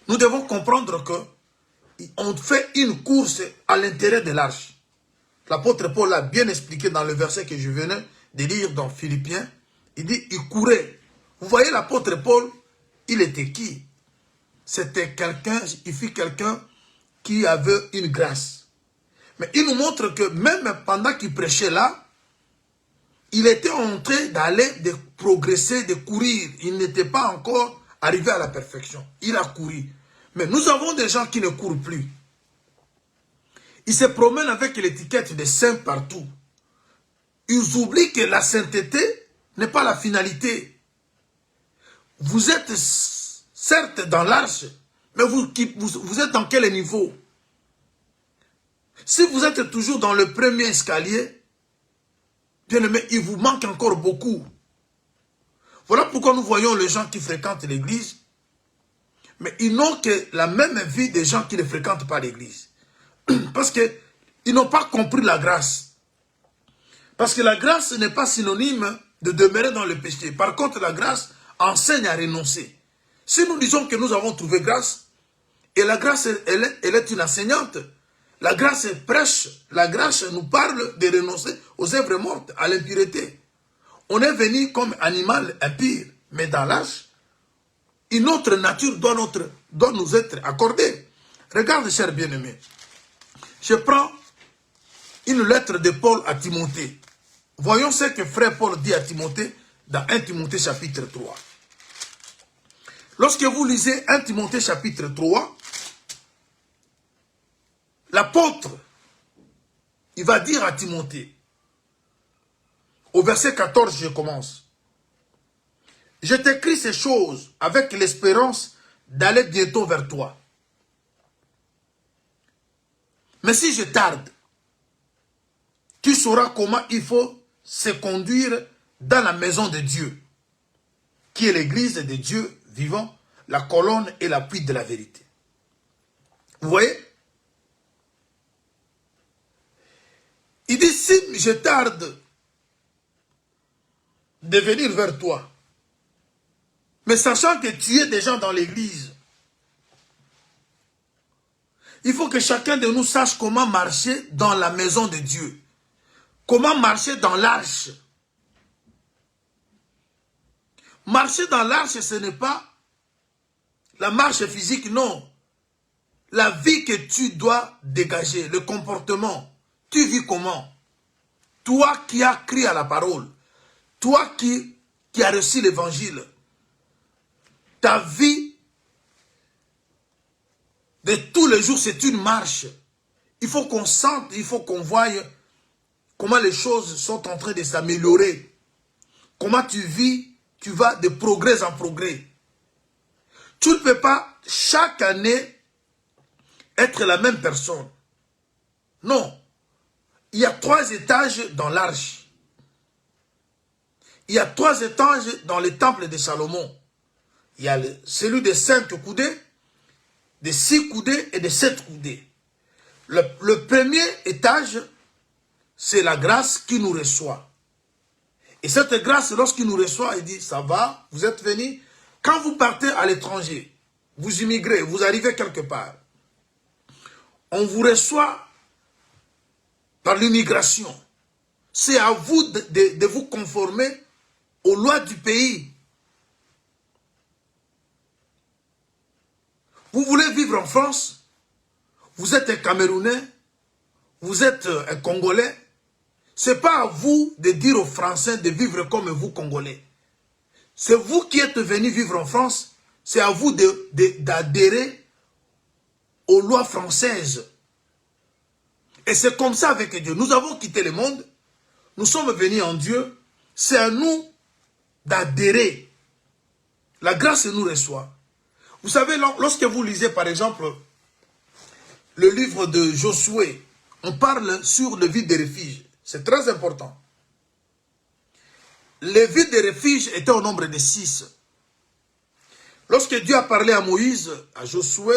nous devons comprendre que on fait une course à l'intérieur de l'arche. L'apôtre Paul l'a bien expliqué dans le verset que je venais de lire dans Philippiens. Il dit, il courait. Vous voyez l'apôtre Paul, il était qui? C'était quelqu'un, il fut quelqu'un qui avait une grâce. Mais il nous montre que même pendant qu'il prêchait là, il était en train d'aller, de progresser, de courir. Il n'était pas encore arrivé à la perfection. Il a couru. Mais nous avons des gens qui ne courent plus. Ils se promènent avec l'étiquette de saint partout. Ils oublient que la sainteté n'est pas la finalité. Vous êtes certes dans l'arche, mais vous êtes dans quel niveau? Si vous êtes toujours dans le premier escalier, bien aimé, il vous manque encore beaucoup. Voilà pourquoi nous voyons les gens qui fréquentent l'église, mais ils n'ont que la même vie des gens qui ne fréquentent pas l'église. Parce qu'ils n'ont pas compris la grâce. Parce que la grâce n'est pas synonyme de demeurer dans le péché. Par contre, la grâce enseigne à renoncer. Si nous disons que nous avons trouvé grâce, et la grâce, elle est une enseignante, la grâce prêche, la grâce nous parle de renoncer aux œuvres mortes, à l'impureté. On est venu comme animal impur, mais dans l'âge, une autre nature doit nous être accordée. Regarde, cher bien-aimé. Je prends une lettre de Paul à Timothée. Voyons ce que frère Paul dit à Timothée dans 1 Timothée chapitre 3. Lorsque vous lisez 1 Timothée chapitre 3, l'apôtre, il va dire à Timothée, au verset 14, je commence. Je t'écris ces choses avec l'espérance d'aller bientôt vers toi. Mais si je tarde, tu sauras comment il faut se conduire dans la maison de Dieu, qui est l'église de Dieu vivant, la colonne et l'appui de la vérité. Vous voyez? Il dit, si je tarde de venir vers toi, mais sachant que tu es déjà dans l'église, il faut que chacun de nous sache comment marcher dans la maison de Dieu. Comment marcher dans l'arche. Marcher dans l'arche, ce n'est pas la marche physique, non. La vie que tu dois dégager, le comportement. Tu vis comment? Toi qui as crié à la parole, toi qui as reçu l'évangile, ta vie de tous les jours, c'est une marche. Il faut qu'on sente, il faut qu'on voie comment les choses sont en train de s'améliorer. Comment tu vis, tu vas de progrès en progrès. Tu ne peux pas chaque année être la même personne. Non. Il y a 3 étages dans l'arche. Il y a 3 étages dans le temple de Salomon. Il y a celui de 5 coudées, de 6 coudées et de 7 coudées. Le premier étage, c'est la grâce qui nous reçoit. Et cette grâce, lorsqu'il nous reçoit, il dit, ça va, vous êtes venus. Quand vous partez à l'étranger, vous immigrez, vous arrivez quelque part, on vous reçoit par l'immigration. C'est à vous de vous conformer aux lois du pays. Vous voulez vivre en France, vous êtes un Camerounais, vous êtes un Congolais, ce n'est pas à vous de dire aux Français de vivre comme vous, Congolais. C'est vous qui êtes venus vivre en France, c'est à vous d'adhérer aux lois françaises. Et c'est comme ça avec Dieu. Nous avons quitté le monde, nous sommes venus en Dieu, c'est à nous d'adhérer. La grâce nous reçoit. Vous savez, lorsque vous lisez par exemple le livre de Josué, on parle sur le vide de refuge. C'est très important. Les villes de refuge étaient au nombre de 6. Lorsque Dieu a parlé à Moïse, à Josué,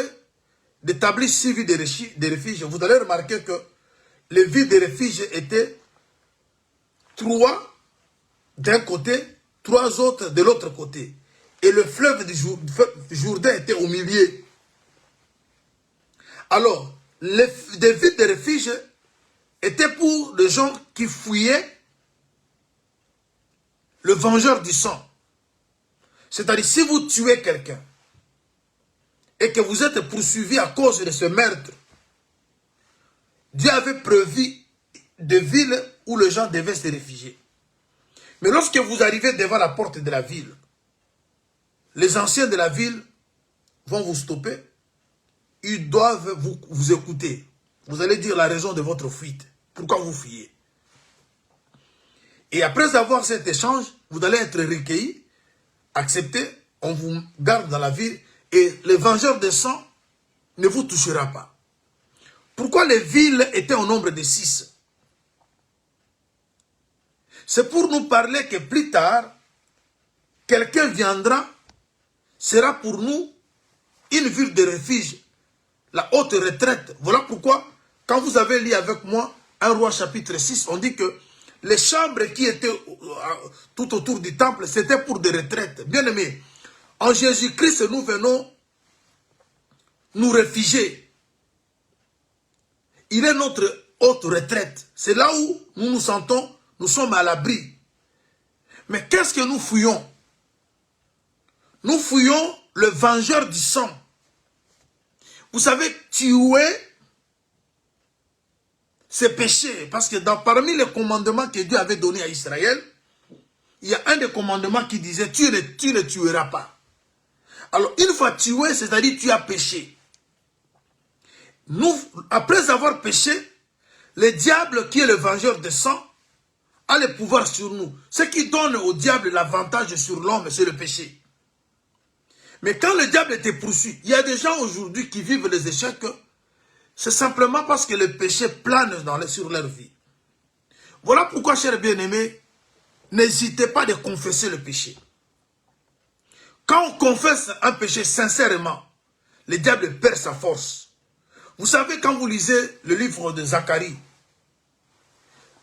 d'établir 6 villes de refuge, vous allez remarquer que les villes de refuge étaient 3 d'un côté, 3 autres de l'autre côté. Et le fleuve du Jourdain était au milieu. Alors, les villes de refuge étaient pour les gens qui fouillaient le vengeur du sang. C'est-à-dire, si vous tuez quelqu'un et que vous êtes poursuivi à cause de ce meurtre, Dieu avait prévu des villes où les gens devaient se réfugier. Mais lorsque vous arrivez devant la porte de la ville, les anciens de la ville vont vous stopper. Ils doivent vous écouter. Vous allez dire la raison de votre fuite. Pourquoi vous fuyez? Et après avoir cet échange, vous allez être recueillis, accepté, on vous garde dans la ville et le vengeur de sang ne vous touchera pas. Pourquoi les villes étaient au nombre de 6? C'est pour nous parler que plus tard, quelqu'un viendra, sera pour nous une ville de refuge, la haute retraite. Voilà pourquoi, quand vous avez lu avec moi 1 Roi chapitre 6, on dit que les chambres qui étaient tout autour du temple, c'était pour des retraites. Bien aimés, en Jésus-Christ, nous venons nous réfugier. Il est notre haute retraite. C'est là où nous nous sentons, nous sommes à l'abri. Mais qu'est-ce que nous fouillons? Nous fouillons le vengeur du sang. Vous savez, tuer, c'est péché. Parce que parmi les commandements que Dieu avait donnés à Israël, il y a un des commandements qui disait, tu ne tueras pas. Alors, une fois tué, c'est-à-dire tu as péché. Nous, après avoir péché, le diable qui est le vengeur de sang a le pouvoir sur nous. Ce qui donne au diable l'avantage sur l'homme, c'est le péché. Mais quand le diable te poursuit, il y a des gens aujourd'hui qui vivent les échecs, c'est simplement parce que le péché plane sur leur vie. Voilà pourquoi, chers bien-aimés, n'hésitez pas de confesser le péché. Quand on confesse un péché sincèrement, le diable perd sa force. Vous savez, quand vous lisez le livre de Zacharie,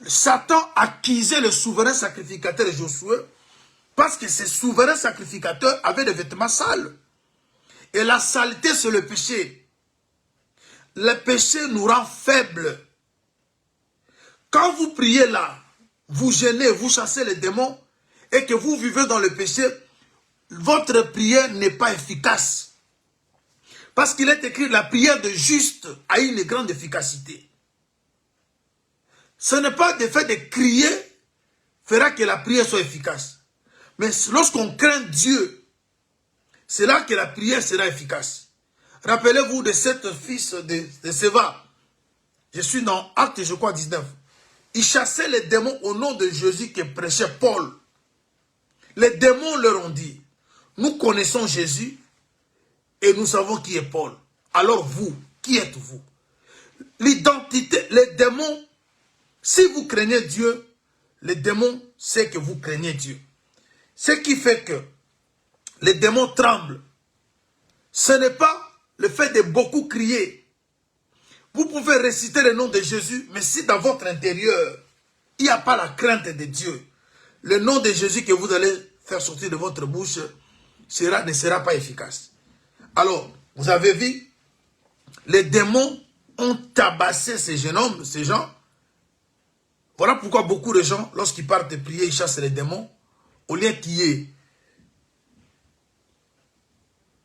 Satan accusait le souverain sacrificateur Josué parce que ces souverains sacrificateurs avaient des vêtements sales. Et la saleté, c'est le péché. Le péché nous rend faibles. Quand vous priez là, vous gênez, vous chassez les démons et que vous vivez dans le péché, votre prière n'est pas efficace. Parce qu'il est écrit, la prière de juste a une grande efficacité. Ce n'est pas le fait de crier fera que la prière soit efficace. Mais lorsqu'on craint Dieu, c'est là que la prière sera efficace. Rappelez-vous de cet fils de Séva. Je suis dans Actes, je crois, 19. Il chassait les démons au nom de Jésus que prêchait Paul. Les démons leur ont dit, nous connaissons Jésus et nous savons qui est Paul. Alors vous, qui êtes-vous? L'identité, les démons, si vous craignez Dieu, les démons savent que vous craignez Dieu. Ce qui fait que les démons tremblent. Ce n'est pas le fait de beaucoup crier. Vous pouvez réciter le nom de Jésus, mais si dans votre intérieur, il n'y a pas la crainte de Dieu, le nom de Jésus que vous allez faire sortir de votre bouche ne sera pas efficace. Alors, vous avez vu, les démons ont tabassé ces jeunes hommes, ces gens. Voilà pourquoi beaucoup de gens, lorsqu'ils partent prier, ils chassent les démons. Au lieu qu'il y ait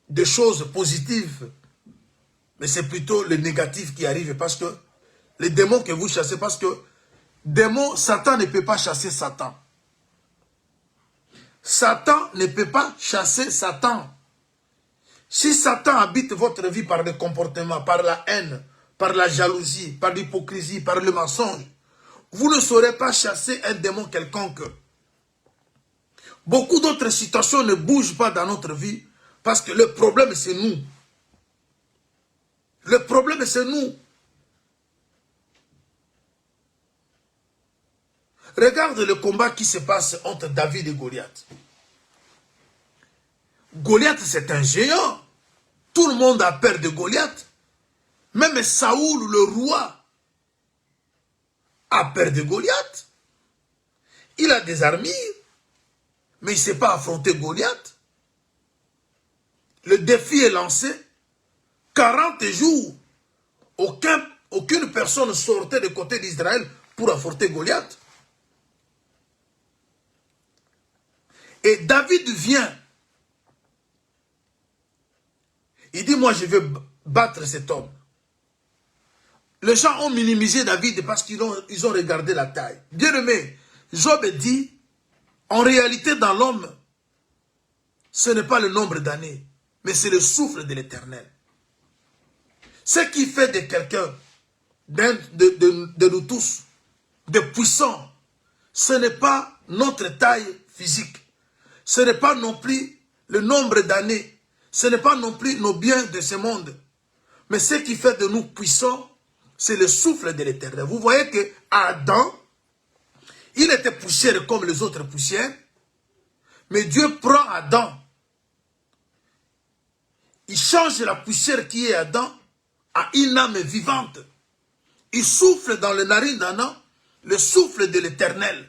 des choses positives, mais c'est plutôt le négatif qui arrive parce que les démons que vous chassez, parce que Satan ne peut pas chasser Satan. Satan ne peut pas chasser Satan. Si Satan habite votre vie par le comportement, par la haine, par la jalousie, par l'hypocrisie, par le mensonge, vous ne saurez pas chasser un démon quelconque. Beaucoup d'autres situations ne bougent pas dans notre vie parce que le problème c'est nous. Le problème c'est nous. Regarde le combat qui se passe entre David et Goliath. Goliath c'est un géant. Tout le monde a peur de Goliath. Même Saoul le roi a peur de Goliath. Il a des armures. Mais il ne sait pas affronter Goliath. Le défi est lancé. 40 jours. Aucune personne sortait du côté d'Israël pour affronter Goliath. Et David vient. Il dit, moi je vais battre cet homme. Les gens ont minimisé David parce qu'ils ont regardé la taille. Bien aimé, Job dit, en réalité, dans l'homme, ce n'est pas le nombre d'années, mais c'est le souffle de l'Éternel. Ce qui fait de quelqu'un, de nous tous, de puissants, ce n'est pas notre taille physique, ce n'est pas non plus le nombre d'années, ce n'est pas non plus nos biens de ce monde, mais ce qui fait de nous puissants, c'est le souffle de l'Éternel. Vous voyez que Adam, il était poussière comme les autres poussières. Mais Dieu prend Adam. Il change la poussière qui est Adam à une âme vivante. Il souffle dans les narines d'Adam le souffle de l'Éternel.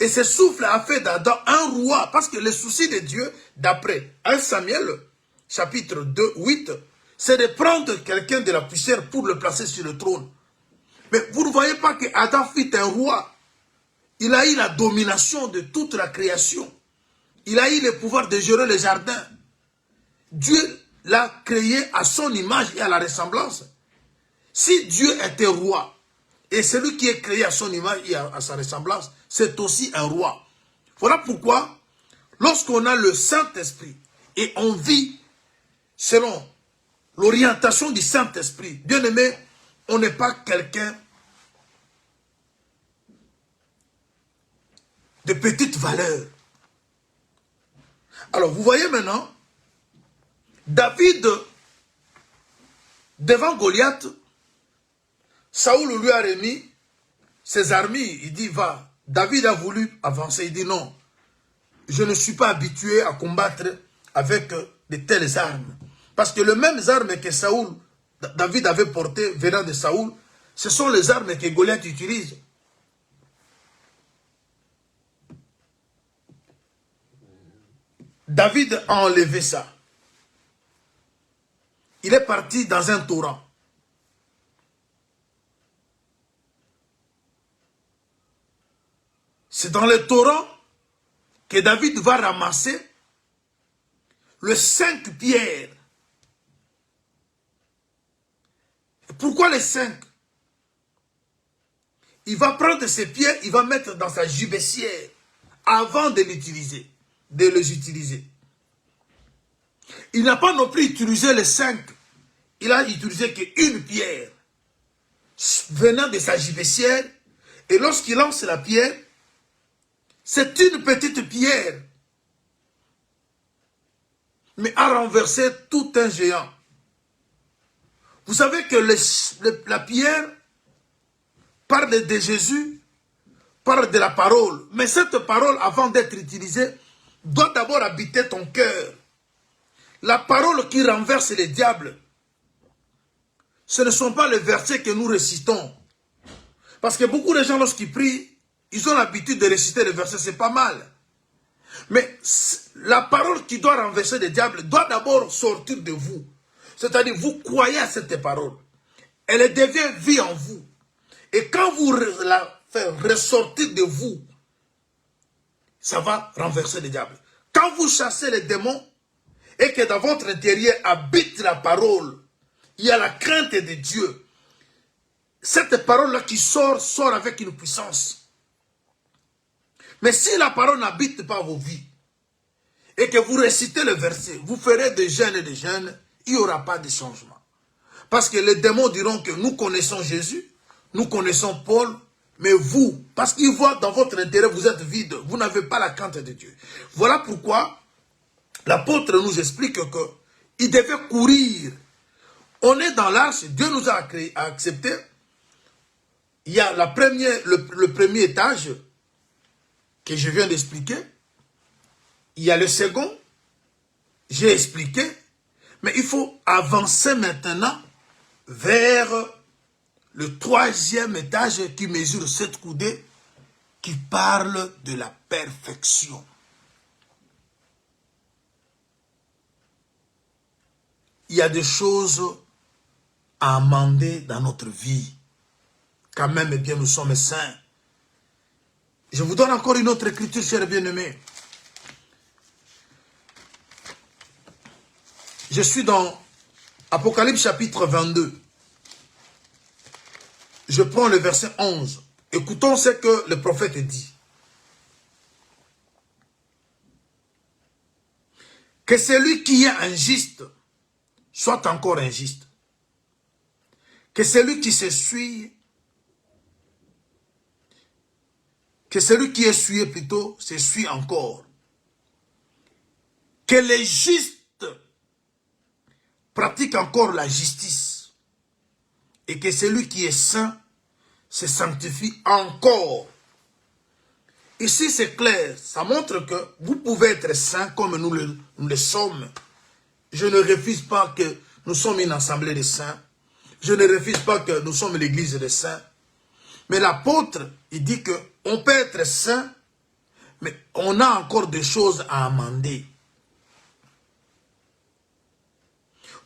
Et ce souffle a fait d'Adam un roi. Parce que le souci de Dieu, d'après 1 Samuel, chapitre 2, 8, c'est de prendre quelqu'un de la poussière pour le placer sur le trône. Mais vous ne voyez pas que Adam fut un roi. Il a eu la domination de toute la création. Il a eu le pouvoir de gérer le jardin. Dieu l'a créé à son image et à la ressemblance. Si Dieu était roi, et celui qui est créé à son image et à sa ressemblance, c'est aussi un roi. Voilà pourquoi, lorsqu'on a le Saint-Esprit, et on vit selon l'orientation du Saint-Esprit, bien aimé, on n'est pas quelqu'un de petite valeur. Alors, vous voyez maintenant, David, devant Goliath, Saoul lui a remis ses armures. Il dit, va. David a voulu avancer. Il dit, non, je ne suis pas habitué à combattre avec de telles armes. Parce que les mêmes armes que David avait portées venant de Saoul, ce sont les armes que Goliath utilise. David a enlevé ça. Il est parti dans un torrent. C'est dans le torrent que David va ramasser les 5 pierres. Pourquoi les 5? Il va prendre ces pierres, il va mettre dans sa gibecière avant de l'utiliser, de les utiliser. Il n'a pas non plus utilisé les 5. Il a utilisé qu'une pierre venant de sa gibecière. Et lorsqu'il lance la pierre, c'est une petite pierre, mais a renversé tout un géant. Vous savez que la pierre parle de Jésus, parle de la parole. Mais cette parole, avant d'être utilisée, doit d'abord habiter ton cœur. La parole qui renverse les diables, ce ne sont pas les versets que nous récitons. Parce que beaucoup de gens, lorsqu'ils prient, ils ont l'habitude de réciter les versets, c'est pas mal. Mais la parole qui doit renverser les diables doit d'abord sortir de vous. C'est-à-dire, vous croyez à cette parole. Elle devient vie en vous. Et quand vous la faites ressortir de vous, ça va renverser les diables. Quand vous chassez les démons et que dans votre intérieur habite la parole, il y a la crainte de Dieu. Cette parole-là qui sort avec une puissance. Mais si la parole n'habite pas vos vies et que vous récitez le verset, vous ferez des jeûnes et des jeûnes, il n'y aura pas de changement. Parce que les démons diront que nous connaissons Jésus, nous connaissons Paul, mais vous, parce qu'ils voient dans votre intérêt, vous êtes vide, vous n'avez pas la crainte de Dieu. Voilà pourquoi l'apôtre nous explique qu'il devait courir. On est dans l'arche, Dieu nous a accepté. Il y a le premier étage que je viens d'expliquer. Il y a le second, j'ai expliqué. Mais il faut avancer maintenant vers le 3e étage qui mesure 7 coudées, qui parle de la perfection. Il y a des choses à amender dans notre vie. Quand même, eh bien, nous sommes saints. Je vous donne encore une autre écriture, chers bien-aimés. Je suis dans Apocalypse chapitre 22. Je prends le verset 11. Écoutons ce que le prophète dit. Que celui qui est injuste soit encore injuste. Que celui qui s'essuie, que celui qui est essuyé plutôt, s'essuie encore. Que les justes pratiquent encore la justice. Et que celui qui est saint se sanctifie encore. Ici c'est clair, ça montre que vous pouvez être saint comme nous le sommes. Je ne refuse pas que nous sommes une assemblée de saints. Je ne refuse pas que nous sommes l'église des saints. Mais l'apôtre, il dit qu'on peut être saint, mais on a encore des choses à amender.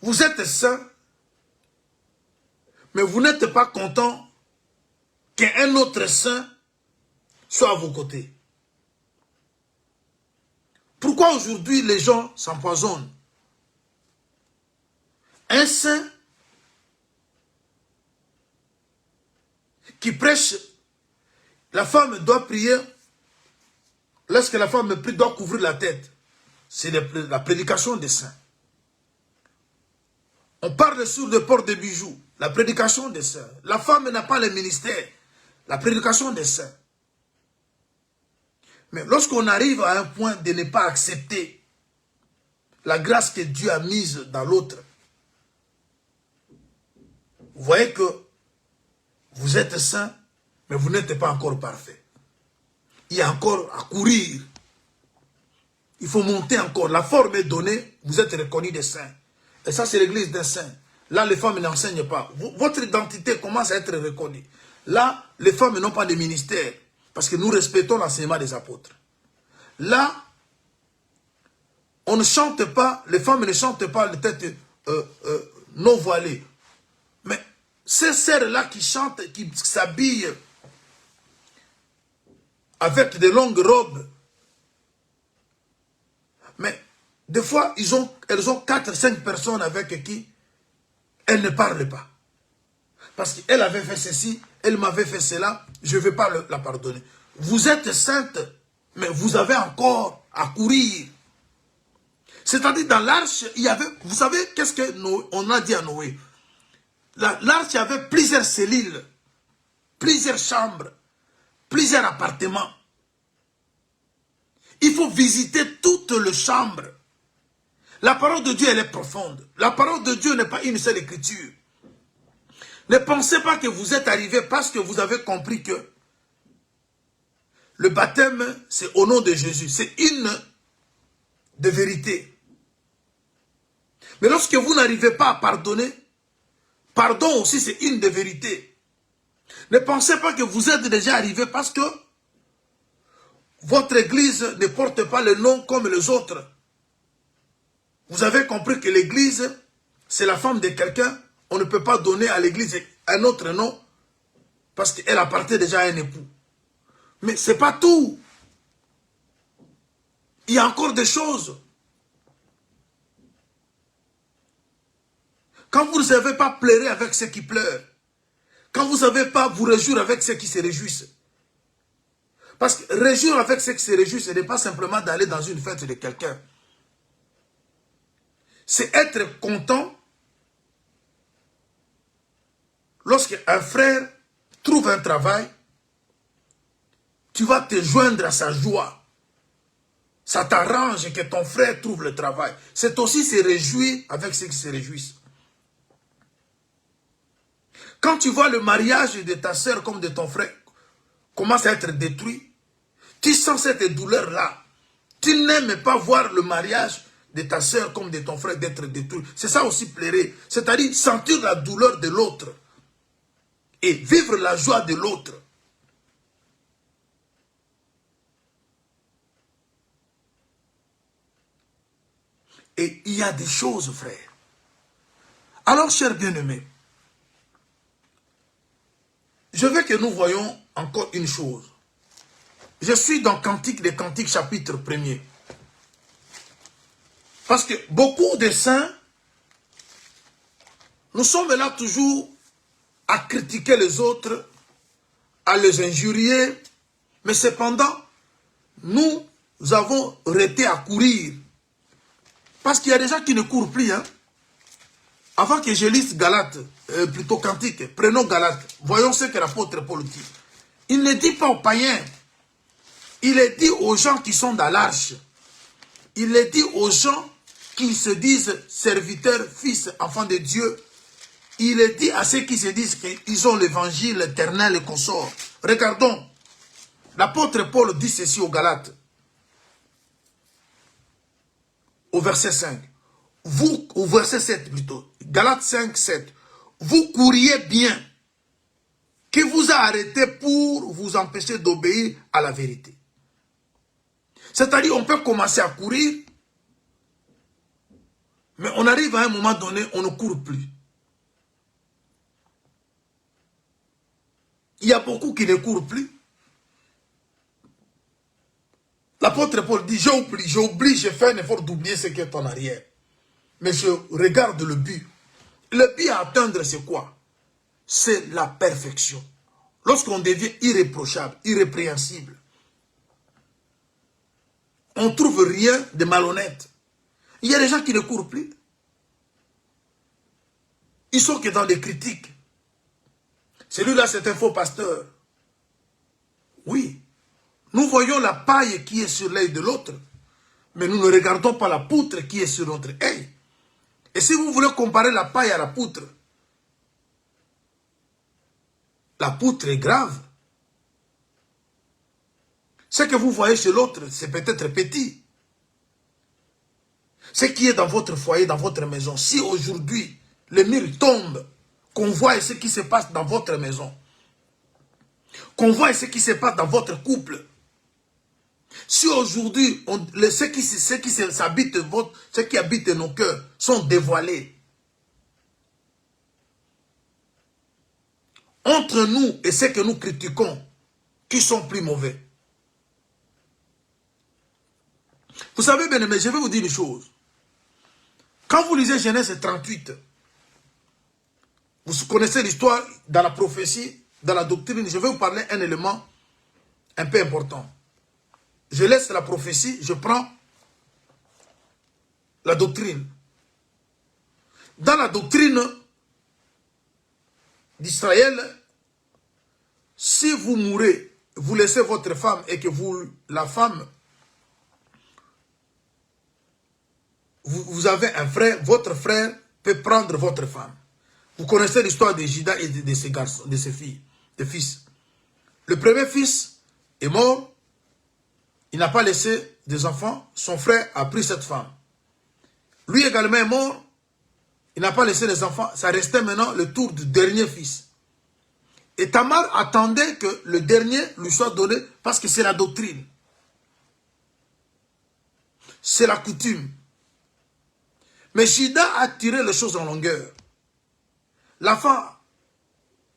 Vous êtes saint, mais vous n'êtes pas content qu'un autre saint soit à vos côtés. Pourquoi aujourd'hui les gens s'empoisonnent? Un saint qui prêche, la femme doit prier, lorsque la femme prie, doit couvrir la tête. C'est la prédication des saints. On parle sur le port de bijoux, la prédication des saints. La femme n'a pas le ministère, la prédication des saints. Mais lorsqu'on arrive à un point de ne pas accepter la grâce que Dieu a mise dans l'autre, vous voyez que vous êtes saint, mais vous n'êtes pas encore parfait. Il y a encore à courir. Il faut monter encore. La forme est donnée, vous êtes reconnu des saints. Et ça, c'est l'église des saints. Là, les femmes n'enseignent pas. Votre identité commence à être reconnue. Là, les femmes n'ont pas de ministère. Parce que nous respectons l'enseignement des apôtres. Là, on ne chante pas, les femmes ne chantent pas les têtes non voilées. Mais ces sœurs-là qui chantent, qui s'habillent avec de longues robes, mais des fois, elles ont 4-5 personnes avec qui elles ne parlent pas. Parce qu'elle avait fait ceci, elle m'avait fait cela, je ne vais pas la pardonner. Vous êtes sainte, mais vous avez encore à courir. C'est-à-dire dans l'arche, il y avait, vous savez qu'est-ce qu'on a dit à Noé? L'arche avait plusieurs cellules, plusieurs chambres, plusieurs appartements. Il faut visiter toutes les chambres. La parole de Dieu, elle est profonde. La parole de Dieu n'est pas une seule écriture. Ne pensez pas que vous êtes arrivé parce que vous avez compris que le baptême, c'est au nom de Jésus. C'est une de vérité. Mais lorsque vous n'arrivez pas à pardonner, pardon aussi, c'est une de vérité. Ne pensez pas que vous êtes déjà arrivé parce que votre église ne porte pas le nom comme les autres. Vous avez compris que l'église, c'est la femme de quelqu'un. On ne peut pas donner à l'église un autre nom parce qu'elle appartient déjà à un époux. Mais ce n'est pas tout. Il y a encore des choses. Quand vous ne savez pas pleurer avec ceux qui pleurent, quand vous ne savez pas vous réjouir avec ceux qui se réjouissent. Parce que réjouir avec ceux qui se réjouissent, ce n'est pas simplement d'aller dans une fête de quelqu'un. C'est être content lorsqu'un frère trouve un travail, tu vas te joindre à sa joie. Ça t'arrange que ton frère trouve le travail. C'est aussi se réjouir avec ceux qui se réjouissent. Quand tu vois le mariage de ta soeur comme de ton frère commence à être détruit, tu sens cette douleur-là. Tu n'aimes pas voir le mariage de ta soeur comme de ton frère d'être détruit. C'est ça aussi pleurer. C'est-à-dire sentir la douleur de l'autre et vivre la joie de l'autre. Et il y a des choses, frère. Alors, chers bien-aimés, je veux que nous voyons encore une chose. Je suis dans Cantique des Cantiques, chapitre 1er. Parce que beaucoup de saints, nous sommes là toujours à critiquer les autres, à les injurier, mais cependant, nous avons arrêté à courir. Parce qu'il y a des gens qui ne courent plus. Hein. Avant que je lise Galates, plutôt Cantique, prenons Galates, voyons ce que l'apôtre Paul dit. Il ne dit pas aux païens, il le dit aux gens qui sont dans l'arche. Il le dit aux gens qui se disent serviteurs, fils, enfants de Dieu. Il le dit à ceux qui se disent qu'ils ont l'évangile éternel et consort. Regardons, l'apôtre Paul dit ceci aux Galates, au verset 5. Vous, au verset 7 plutôt, Galates 5, 7. Vous couriez bien, qui vous a arrêté pour vous empêcher d'obéir à la vérité. C'est-à-dire, on peut commencer à courir, mais on arrive à un moment donné, on ne court plus. Il y a beaucoup qui ne courent plus. L'apôtre Paul dit, j'oublie, je fais un effort d'oublier ce qui est en arrière. Mais je regarde le but. Le but à atteindre, c'est quoi? C'est la perfection. Lorsqu'on devient irréprochable, irrépréhensible, on ne trouve rien de malhonnête. Il y a des gens qui ne courent plus. Ils sont que dans des critiques. Celui-là, c'est un faux pasteur. Oui. Nous voyons la paille qui est sur l'œil de l'autre, mais nous ne regardons pas la poutre qui est sur notre œil. Et si vous voulez comparer la paille à la poutre est grave. Ce que vous voyez chez l'autre, c'est peut-être petit. Ce qui est dans votre foyer, dans votre maison, si aujourd'hui le mur tombe, qu'on voit ce qui se passe dans votre maison, qu'on voit ce qui se passe dans votre couple, Si aujourd'hui, ceux qui habitent nos cœurs sont dévoilés, entre nous et ceux que nous critiquons, qui sont plus mauvais? Vous savez, bien aimé, je vais vous dire une chose. Quand vous lisez Genèse 38, vous connaissez l'histoire dans la prophétie, dans la doctrine. Je vais vous parler un élément un peu important. Je laisse la prophétie, je prends la doctrine. Dans la doctrine d'Israël, si vous mourrez, vous laissez votre femme et que la femme, vous avez un frère, votre frère peut prendre votre femme. Vous connaissez l'histoire de Judas et de ses garçons, de ses filles, de fils. Le premier fils est mort, il n'a pas laissé des enfants, son frère a pris cette femme. Lui également est mort, il n'a pas laissé des enfants, ça restait maintenant le tour du dernier fils. Et Tamar attendait que le dernier lui soit donné parce que c'est la doctrine. C'est la coutume. Mais Judas a tiré les choses en longueur. L'enfant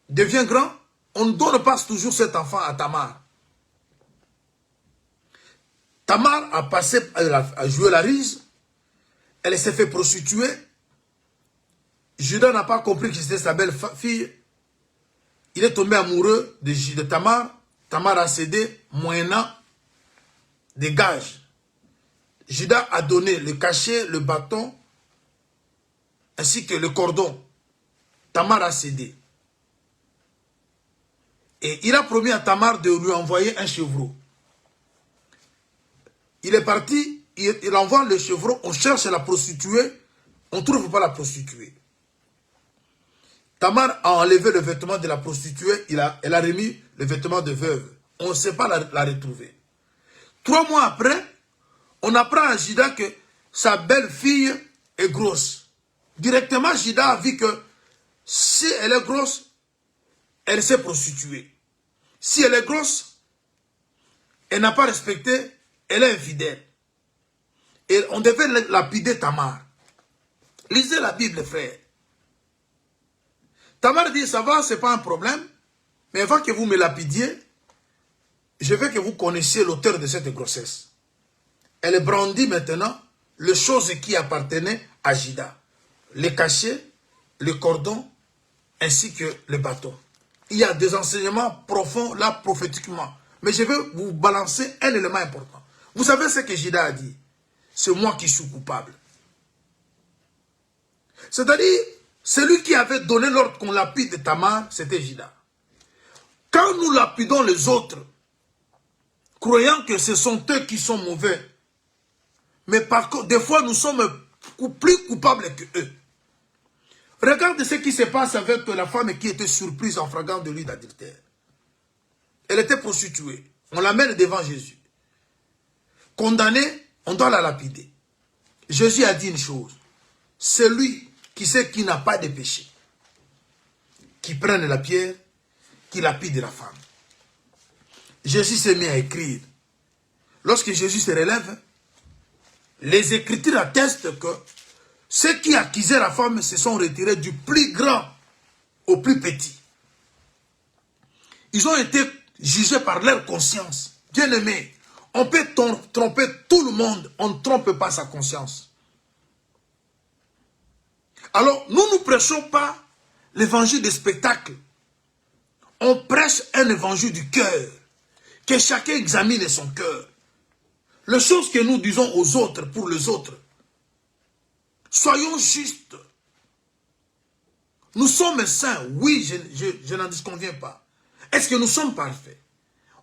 devient grand, on ne donne pas toujours cet enfant à Tamar. Tamar a passé à jouer la rise, elle s'est fait prostituer. Judas n'a pas compris que c'était sa belle-fille. Il est tombé amoureux de Tamar. Tamar a cédé, moyennant des gages. Judas a donné le cachet, le bâton, ainsi que le cordon. Tamar a cédé. Et il a promis à Tamar de lui envoyer un chevreau. Il est parti, il envoie le chevreau, on cherche la prostituée, on ne trouve pas la prostituée. Tamar a enlevé le vêtement de la prostituée, elle a remis le vêtement de veuve. On ne sait pas la retrouver. 3 mois après, on apprend à Judas que sa belle-fille est grosse. Directement, Judas a vu que si elle est grosse, elle s'est prostituée. Si elle est grosse, elle n'a pas respecté, elle est infidèle. Et on devait lapider Tamar. Lisez la Bible, frère. Tamar dit, ça va, ce n'est pas un problème, mais avant que vous me lapidiez, je veux que vous connaissiez l'auteur de cette grossesse. Elle brandit maintenant les choses qui appartenaient à Judas. Les cachets, le cordon, ainsi que le bâton. Il y a des enseignements profonds là, prophétiquement. Mais je vais vous balancer un élément important. Vous savez ce que Judas a dit? C'est moi qui suis coupable. C'est-à-dire, celui qui avait donné l'ordre qu'on lapide Tamar, c'était Judas. Quand nous lapidons les autres, croyant que ce sont eux qui sont mauvais, mais par contre, des fois, nous sommes plus coupables que eux. Regarde ce qui se passe avec la femme qui était surprise en flagrant de lui d'adultère. Elle était prostituée. On l'amène devant Jésus. Condamnée, on doit la lapider. Jésus a dit une chose. Celui qui sait qu'il n'a pas de péché, qui prenne la pierre, qui lapide la femme. Jésus s'est mis à écrire. Lorsque Jésus se relève, les Écritures attestent que ceux qui accusaient la femme se sont retirés du plus grand au plus petit. Ils ont été jugés par leur conscience. Bien-aimés, on peut tromper tout le monde, on ne trompe pas sa conscience. Alors, nous ne prêchons pas l'évangile des spectacles. On prêche un évangile du cœur. Que chacun examine son cœur. Les choses que nous disons aux autres, pour les autres, soyons justes. Nous sommes saints, oui, je n'en disconviens pas. Est-ce que nous sommes parfaits?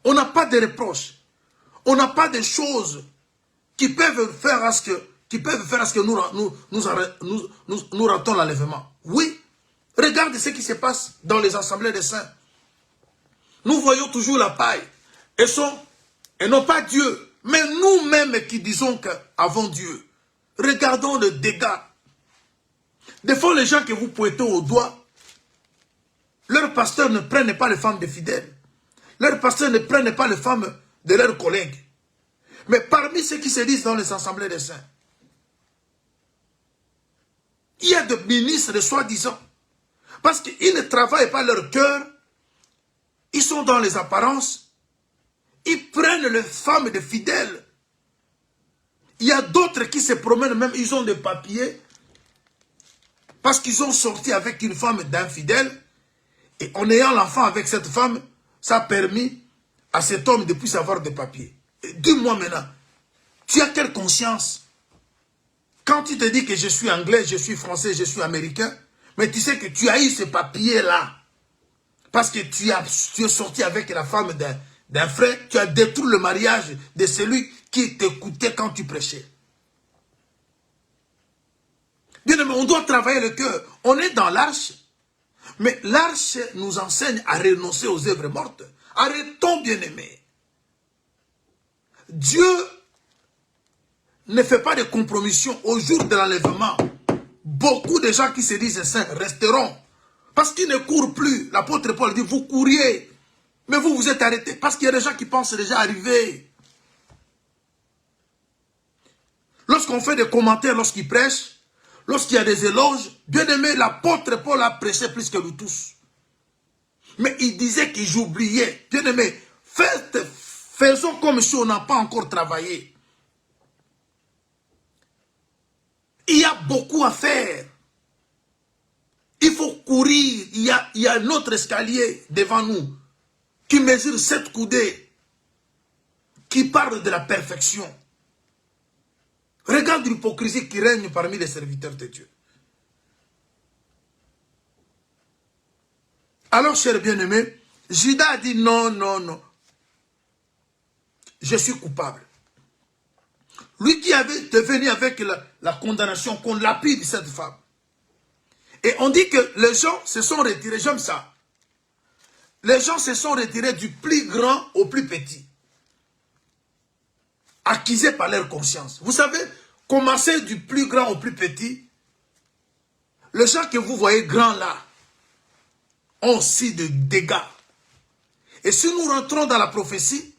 On n'a pas de reproches. On n'a pas de choses qui peuvent faire à ce que nous ratons l'enlèvement. Oui, regarde ce qui se passe dans les assemblées des saints. Nous voyons toujours la paille. Et non pas Dieu, mais nous-mêmes qui disons qu'avant Dieu. Regardons le dégât. Des fois, les gens que vous pointez au doigt, leurs pasteurs ne prennent pas les femmes des fidèles. Leurs pasteurs ne prennent pas les femmes de leurs collègues. Mais parmi ceux qui se disent dans les assemblées des saints, il y a des ministres de soi-disant. Parce qu'ils ne travaillent pas leur cœur. Ils sont dans les apparences. Ils prennent les femmes de fidèles. Il y a d'autres qui se promènent même, ils ont des papiers. Parce qu'ils ont sorti avec une femme d'infidèle. Et en ayant l'enfant avec cette femme, ça a permis à cet homme de plus avoir des papiers. Dis-moi maintenant, tu as quelle conscience? Quand tu te dis que je suis anglais, je suis français, je suis américain, mais tu sais que tu as eu ce papier-là. Parce que tu es sorti avec la femme d'un frère, tu as détruit le mariage de celui qui t'écoutait quand tu prêchais. Bien aimé, on doit travailler le cœur. On est dans l'arche, mais l'arche nous enseigne à renoncer aux œuvres mortes. Arrêtons, bien aimé. Dieu ne fait pas de compromission au jour de l'enlèvement. Beaucoup de gens qui se disent saints resteront. Parce qu'ils ne courent plus. L'apôtre Paul dit, vous couriez. Mais vous vous êtes arrêtés. Parce qu'il y a des gens qui pensent déjà arriver. Lorsqu'on fait des commentaires, lorsqu'ils prêchent, lorsqu'il y a des éloges, bien aimé, l'apôtre Paul a prêché plus que nous tous. Mais il disait que j'oubliais. Bien aimé, faisons comme si on n'a pas encore travaillé. Il y a beaucoup à faire. Il faut courir. Il y a notre escalier devant nous qui mesure 7 coudées, qui parle de la perfection. Regarde l'hypocrisie qui règne parmi les serviteurs de Dieu. Alors, cher bien-aimé, Judas a dit non, non, non. Je suis coupable. Lui qui avait devenu avec la condamnation qu'on lapide cette femme. Et on dit que les gens se sont retirés, j'aime ça. Les gens se sont retirés du plus grand au plus petit. Accusés par leur conscience. Vous savez, commencer du plus grand au plus petit, les gens que vous voyez grands là, ont aussi de dégâts. Et si nous rentrons dans la prophétie,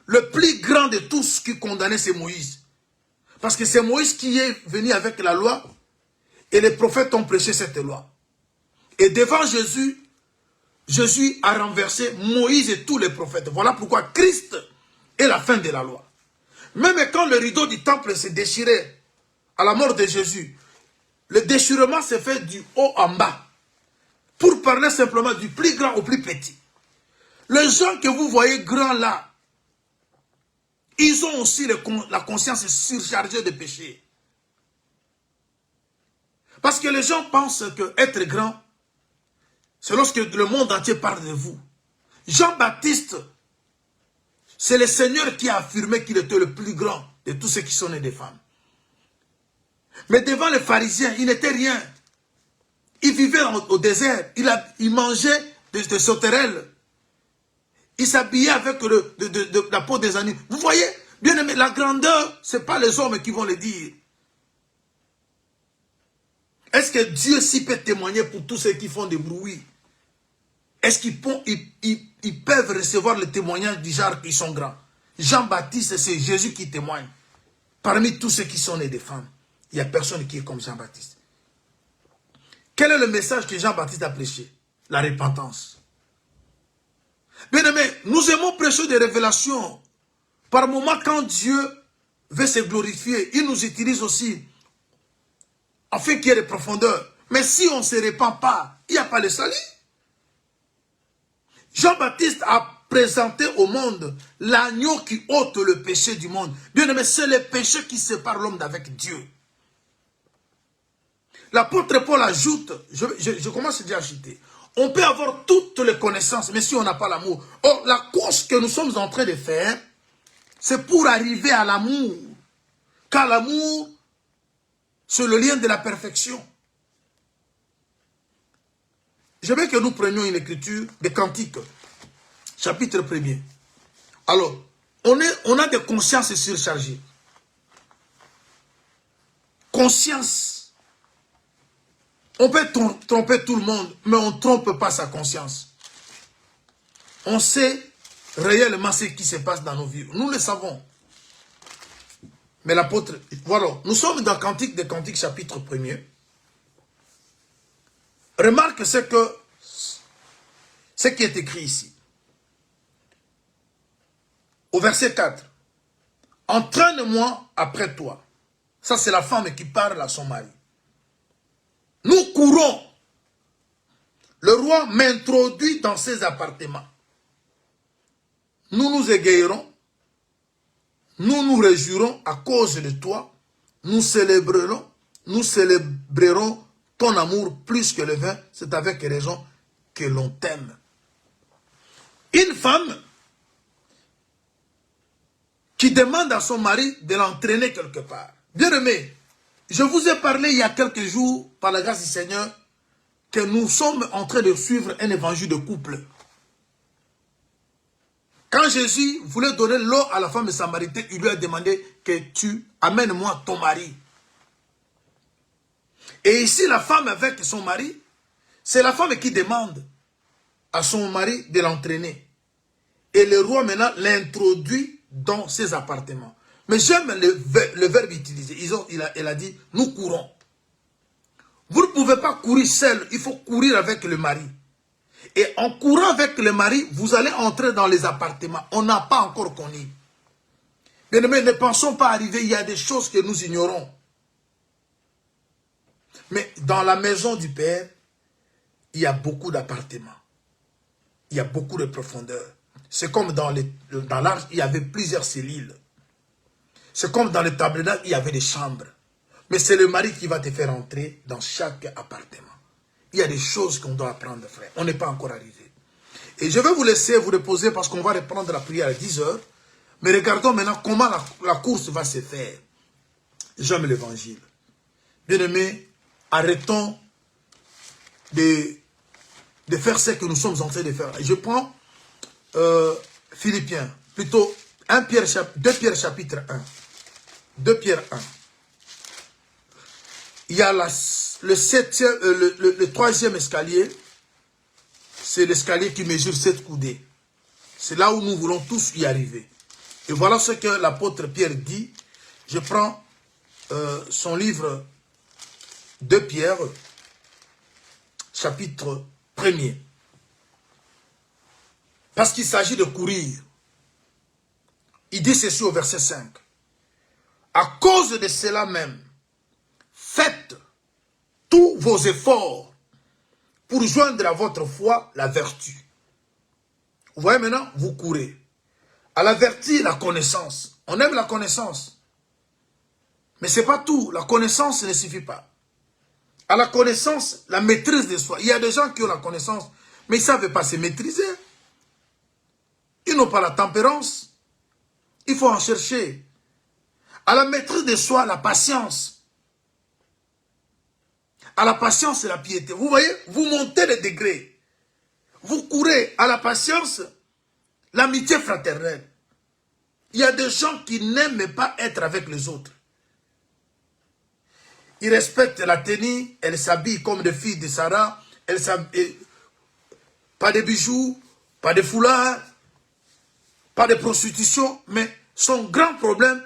le plus grand de tous qui condamnait, c'est Moïse. Parce que c'est Moïse qui est venu avec la loi et les prophètes ont prêché cette loi. Et devant Jésus, Jésus a renversé Moïse et tous les prophètes. Voilà pourquoi Christ est la fin de la loi. Même quand le rideau du temple s'est déchiré à la mort de Jésus, le déchirement s'est fait du haut en bas. Pour parler simplement du plus grand au plus petit. Les gens que vous voyez grands là, ils ont aussi la conscience surchargée de péché. Parce que les gens pensent qu'être grand, c'est lorsque le monde entier parle de vous. Jean-Baptiste, c'est le Seigneur qui a affirmé qu'il était le plus grand de tous ceux qui sont nés des femmes. Mais devant les pharisiens, il n'était rien. Il vivait au désert, il mangeait des sauterelles. Il s'habillait avec la peau des agneaux. Vous voyez, bien aimé, la grandeur, ce n'est pas les hommes qui vont le dire. Est-ce que Dieu s'y peut témoigner pour tous ceux qui font des bruits? Est-ce qu'ils peuvent recevoir le témoignage du genre qu'ils sont grands? Jean-Baptiste, c'est Jésus qui témoigne. Parmi tous ceux qui sont nés des femmes, il n'y a personne qui est comme Jean-Baptiste. Quel est le message que Jean-Baptiste a prêché? La repentance. Bien aimé, nous aimons prêcher des révélations. Par moment, quand Dieu veut se glorifier, il nous utilise aussi afin qu'il y ait des profondeurs. Mais si on ne se répand pas, il n'y a pas de salut. Jean-Baptiste a présenté au monde l'agneau qui ôte le péché du monde. Bien aimé, c'est le péché qui sépare l'homme d'avec Dieu. L'apôtre Paul ajoute, je commence déjà à citer, on peut avoir toutes les connaissances, mais si on n'a pas l'amour. Or, la course que nous sommes en train de faire, c'est pour arriver à l'amour. Car l'amour, c'est le lien de la perfection. Je veux que nous prenions une écriture des Cantiques, chapitre 1er. Alors, on a des consciences surchargées. Conscience. On peut tromper tout le monde, mais on ne trompe pas sa conscience. On sait réellement ce qui se passe dans nos vies. Nous le savons. Mais l'apôtre, voilà, nous sommes dans Cantique des Cantiques, chapitre 1er. Remarque ce qui est écrit ici. Au verset 4. Entraîne-moi après toi. Ça, c'est la femme qui parle à son mari. Nous courons. Le roi m'introduit dans ses appartements. Nous nous égayerons. Nous nous réjouirons à cause de toi. Nous célébrerons ton amour plus que le vin. C'est avec raison que l'on t'aime. Une femme qui demande à son mari de l'entraîner quelque part. Bien-aimé, je vous ai parlé il y a quelques jours, par la grâce du Seigneur, que nous sommes en train de suivre un évangile de couple. Quand Jésus voulait donner l'eau à la femme samaritaine, il lui a demandé que tu amènes-moi ton mari. Et ici, la femme avec son mari, c'est la femme qui demande à son mari de l'entraîner. Et le roi maintenant l'introduit dans ses appartements. Mais j'aime le verbe utilisé. Il a dit, nous courons. Vous ne pouvez pas courir seul, il faut courir avec le mari. Et en courant avec le mari, vous allez entrer dans les appartements. On n'a pas encore connu. Bien aimés, ne pensons pas arriver, il y a des choses que nous ignorons. Mais dans la maison du Père, il y a beaucoup d'appartements. Il y a beaucoup de profondeur. C'est comme dans l'arche, il y avait plusieurs cellules. C'est comme dans le tabernacle, il y avait des chambres. Mais c'est le mari qui va te faire entrer dans chaque appartement. Il y a des choses qu'on doit apprendre, frère. On n'est pas encore arrivé. Et je vais vous laisser vous reposer parce qu'on va reprendre la prière à 10 h. Mais regardons maintenant comment la course va se faire. J'aime l'évangile. Bien-aimés, arrêtons de faire ce que nous sommes en train de faire. Je prends Philippiens, plutôt 2 Pierre chapitre 1. 2 Pierre 1. Il y a le 3e escalier. C'est l'escalier qui mesure 7 coudées. C'est là où nous voulons tous y arriver. Et voilà ce que l'apôtre Pierre dit. Je prends son livre 2 Pierre, chapitre 1er. Parce qu'il s'agit de courir. Il dit ceci au verset 5. À cause de cela même, faites tous vos efforts pour joindre à votre foi la vertu. Vous voyez maintenant, vous courez. À la vertu, la connaissance. On aime la connaissance. Mais ce n'est pas tout. La connaissance ne suffit pas. À la connaissance, la maîtrise de soi. Il y a des gens qui ont la connaissance, mais ils ne savent pas se maîtriser. Ils n'ont pas la tempérance. Il faut en chercher. À la maîtrise de soi, la patience. À la patience et la piété. Vous voyez, vous montez les degrés. Vous courez à la patience, l'amitié fraternelle. Il y a des gens qui n'aiment pas être avec les autres. Ils respectent la tenue, elles s'habillent comme des filles de Sarah, elles s'habillent, pas de bijoux, pas de foulards, pas de prostitution, mais son grand problème,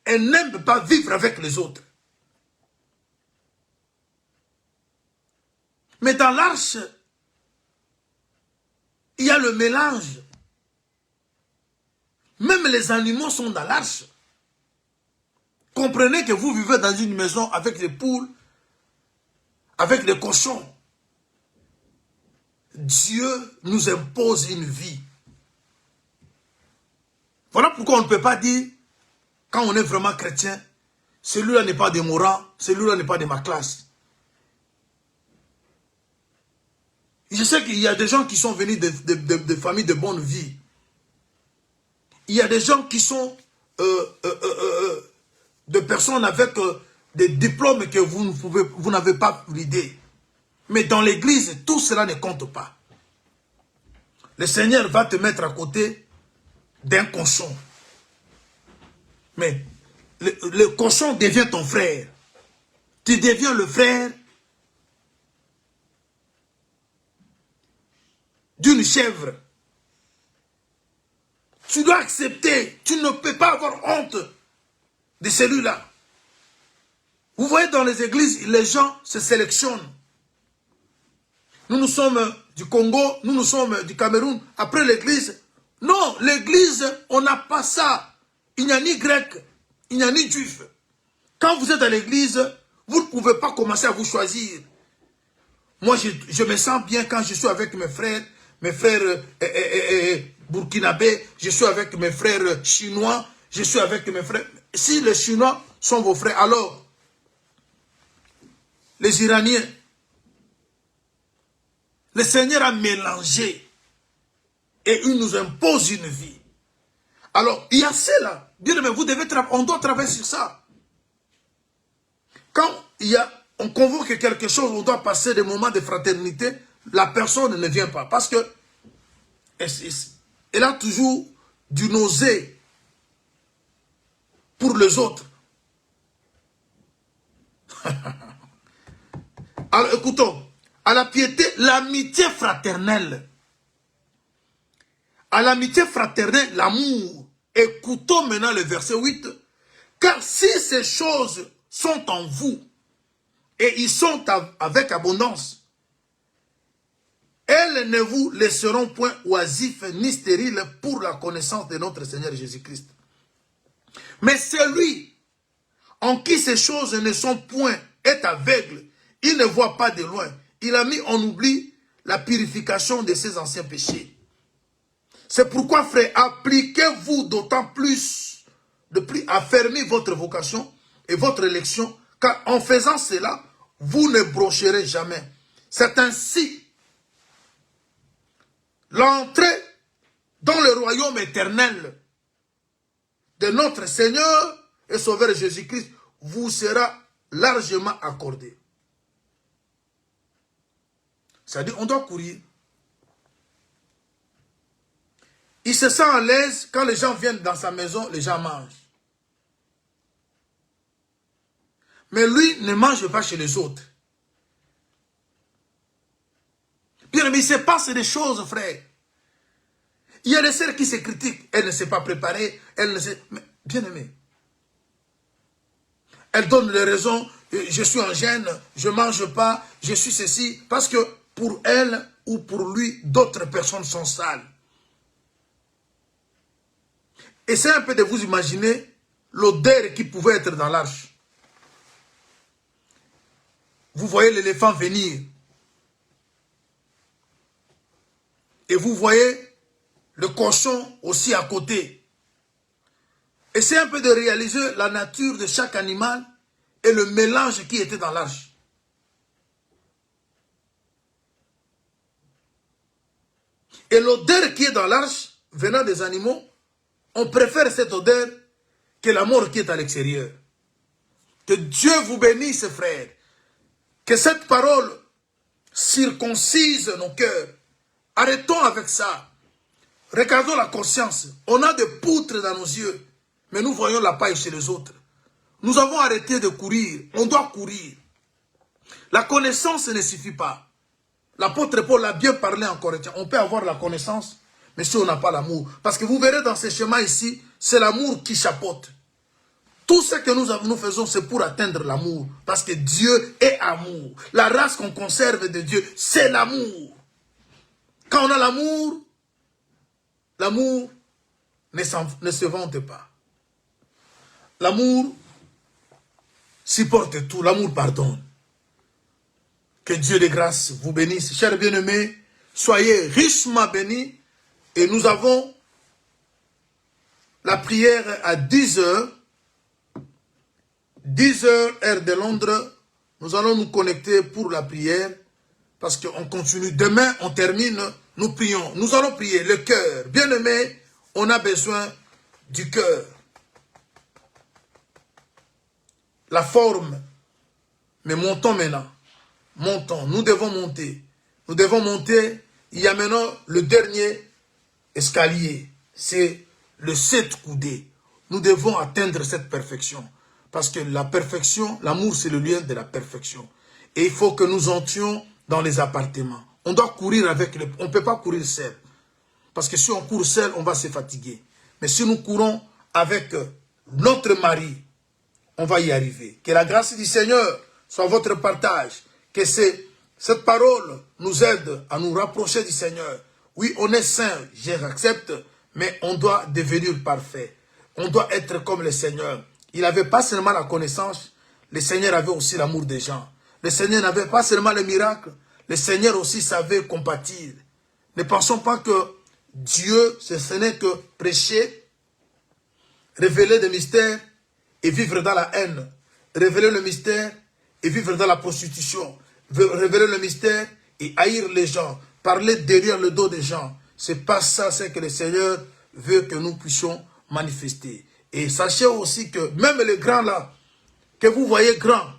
elle n'aime pas vivre avec les autres. Mais dans l'arche, il y a le mélange. Même les animaux sont dans l'arche. Comprenez que vous vivez dans une maison avec des poules, avec des cochons. Dieu nous impose une vie. Voilà pourquoi on ne peut pas dire, quand on est vraiment chrétien, celui-là n'est pas de mon rang, celui-là n'est pas de ma classe. Je sais qu'il y a des gens qui sont venus de familles de bonne vie. Il y a des gens qui sont de personnes avec des diplômes que vous n'avez pas l'idée. Mais dans l'église, tout cela ne compte pas. Le Seigneur va te mettre à côté d'un cochon. Mais le cochon devient ton frère. Tu deviens le frère d'une chèvre. Tu dois accepter. Tu ne peux pas avoir honte de celui-là. Vous voyez, dans les églises, les gens se sélectionnent. Nous sommes du Congo, nous sommes du Cameroun. Après l'église, non, l'église, on n'a pas ça. Il n'y a ni grec, il n'y a ni juif. Quand vous êtes à l'église, vous ne pouvez pas commencer à vous choisir. Moi, je me sens bien quand je suis avec mes frères burkinabés, je suis avec mes frères chinois, je suis avec mes frères... Si les Chinois sont vos frères, alors, les Iraniens, le Seigneur a mélangé et il nous impose une vie. Alors, il y a cela. Bien aimé, on doit travailler sur ça. Quand on convoque quelque chose, on doit passer des moments de fraternité, la personne ne vient pas. Parce que elle a toujours du nausée pour les autres. Alors écoutons, à la piété, l'amitié fraternelle. À l'amitié fraternelle, l'amour. Écoutons maintenant le verset 8. Car si ces choses sont en vous, et ils sont avec abondance, elles ne vous laisseront point oisifs ni stériles pour la connaissance de notre Seigneur Jésus-Christ. Mais celui en qui ces choses ne sont point est aveugle, il ne voit pas de loin. Il a mis en oubli la purification de ses anciens péchés. C'est pourquoi, frère, appliquez-vous d'autant plus, affermir votre vocation et votre élection, car en faisant cela, vous ne brocherez jamais. C'est ainsi l'entrée dans le royaume éternel de notre Seigneur et Sauveur Jésus-Christ vous sera largement accordée. C'est-à-dire, on doit courir. Il se sent à l'aise quand les gens viennent dans sa maison, les gens mangent. Mais lui ne mange pas chez les autres. Bien aimé, il se passe des choses, frère. Il y a des sœurs qui se critiquent. Elle ne s'est pas préparée. Elle ne sait... Mais, bien aimé. Elle donne les raisons. Je suis en gêne. Je ne mange pas. Je suis ceci. Parce que pour elle ou pour lui, d'autres personnes sont sales. Essayez un peu de vous imaginer l'odeur qui pouvait être dans l'arche. Vous voyez l'éléphant venir. Et vous voyez le cochon aussi à côté. Essayez un peu de réaliser la nature de chaque animal et le mélange qui était dans l'arche. Et l'odeur qui est dans l'arche, venant des animaux, on préfère cette odeur que la mort qui est à l'extérieur. Que Dieu vous bénisse, frères. Que cette parole circoncise nos cœurs. Arrêtons avec ça. Regardons la conscience. On a des poutres dans nos yeux, mais nous voyons la paille chez les autres. Nous avons arrêté de courir. On doit courir. La connaissance ne suffit pas. L'apôtre Paul a bien parlé en Corinthiens. On peut avoir la connaissance, mais si on n'a pas l'amour. Parce que vous verrez dans ces schémas ici, c'est l'amour qui chapeaute. Tout ce que nous faisons, c'est pour atteindre l'amour. Parce que Dieu est amour. La race qu'on conserve de Dieu, c'est l'amour. Quand on a l'amour, l'amour ne se vante pas. L'amour supporte tout. L'amour pardonne. Que Dieu de grâce vous bénisse. Chers bien-aimés, soyez richement bénis. Et nous avons la prière à 10 h. 10 h, heure de Londres. Nous allons nous connecter pour la prière. Parce qu'on continue. Demain, on termine. Nous prions. Nous allons prier le cœur. Bien-aimés, on a besoin du cœur. La forme. Mais montons maintenant. Montons. Nous devons monter. Nous devons monter. Il y a maintenant le dernier escalier. C'est le 7 coudées. Nous devons atteindre cette perfection. Parce que la perfection, l'amour, c'est le lien de la perfection. Et il faut que nous entrions dans les appartements. On doit courir avec le... On ne peut pas courir seul. Parce que si on court seul, on va se fatiguer. Mais si nous courons avec notre mari, on va y arriver. Que la grâce du Seigneur soit votre partage. Que cette parole nous aide à nous rapprocher du Seigneur. Oui, on est saint, j'accepte, mais on doit devenir parfait. On doit être comme le Seigneur. Il n'avait pas seulement la connaissance, le Seigneur avait aussi l'amour des gens. Le Seigneur n'avait pas seulement les miracles, le Seigneur aussi savait compatir. Ne pensons pas que Dieu, ce n'est que prêcher, révéler des mystères et vivre dans la haine. Révéler le mystère et vivre dans la prostitution. Révéler le mystère et haïr les gens. Parler derrière le dos des gens. C'est pas ça, c'est que le Seigneur veut que nous puissions manifester. Et sachez aussi que même les grands là, que vous voyez grands,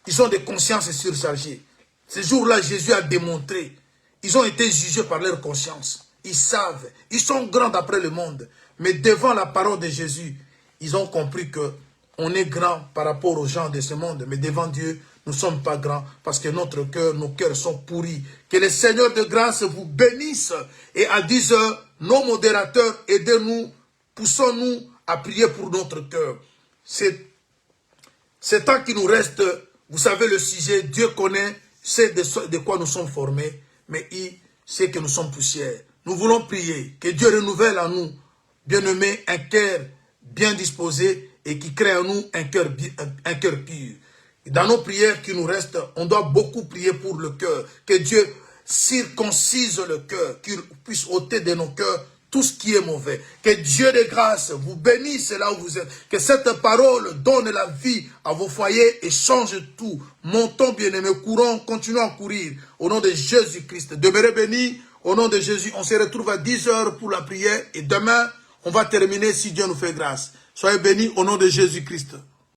ils ont des consciences surchargées. Ce jour-là, Jésus a démontré. Ils ont été jugés par leur conscience. Ils savent. Ils sont grands d'après le monde. Mais devant la parole de Jésus, ils ont compris que on est grand par rapport aux gens de ce monde. Mais devant Dieu, nous ne sommes pas grands parce que nos cœurs sont pourris. Que le Seigneur de grâce vous bénisse. Et à 10 heures, nos modérateurs, aidez-nous, poussons-nous à prier pour notre cœur. C'est temps qui nous reste. Vous savez le sujet, Dieu connaît, sait de quoi nous sommes formés, mais il sait que nous sommes poussières. Nous voulons prier, que Dieu renouvelle en nous, bien-aimés, un cœur bien disposé et qui crée en nous un cœur pur. Dans nos prières qui nous restent, on doit beaucoup prier pour le cœur, que Dieu circoncise le cœur, qu'il puisse ôter de nos cœurs tout ce qui est mauvais. Que Dieu de grâce vous bénisse là où vous êtes. Que cette parole donne la vie à vos foyers et change tout. Montons bien-aimés, courons, continuons à courir. Au nom de Jésus-Christ. Demeurez bénis. Au nom de Jésus, on se retrouve à 10 heures pour la prière. Et demain, on va terminer si Dieu nous fait grâce. Soyez bénis au nom de Jésus-Christ.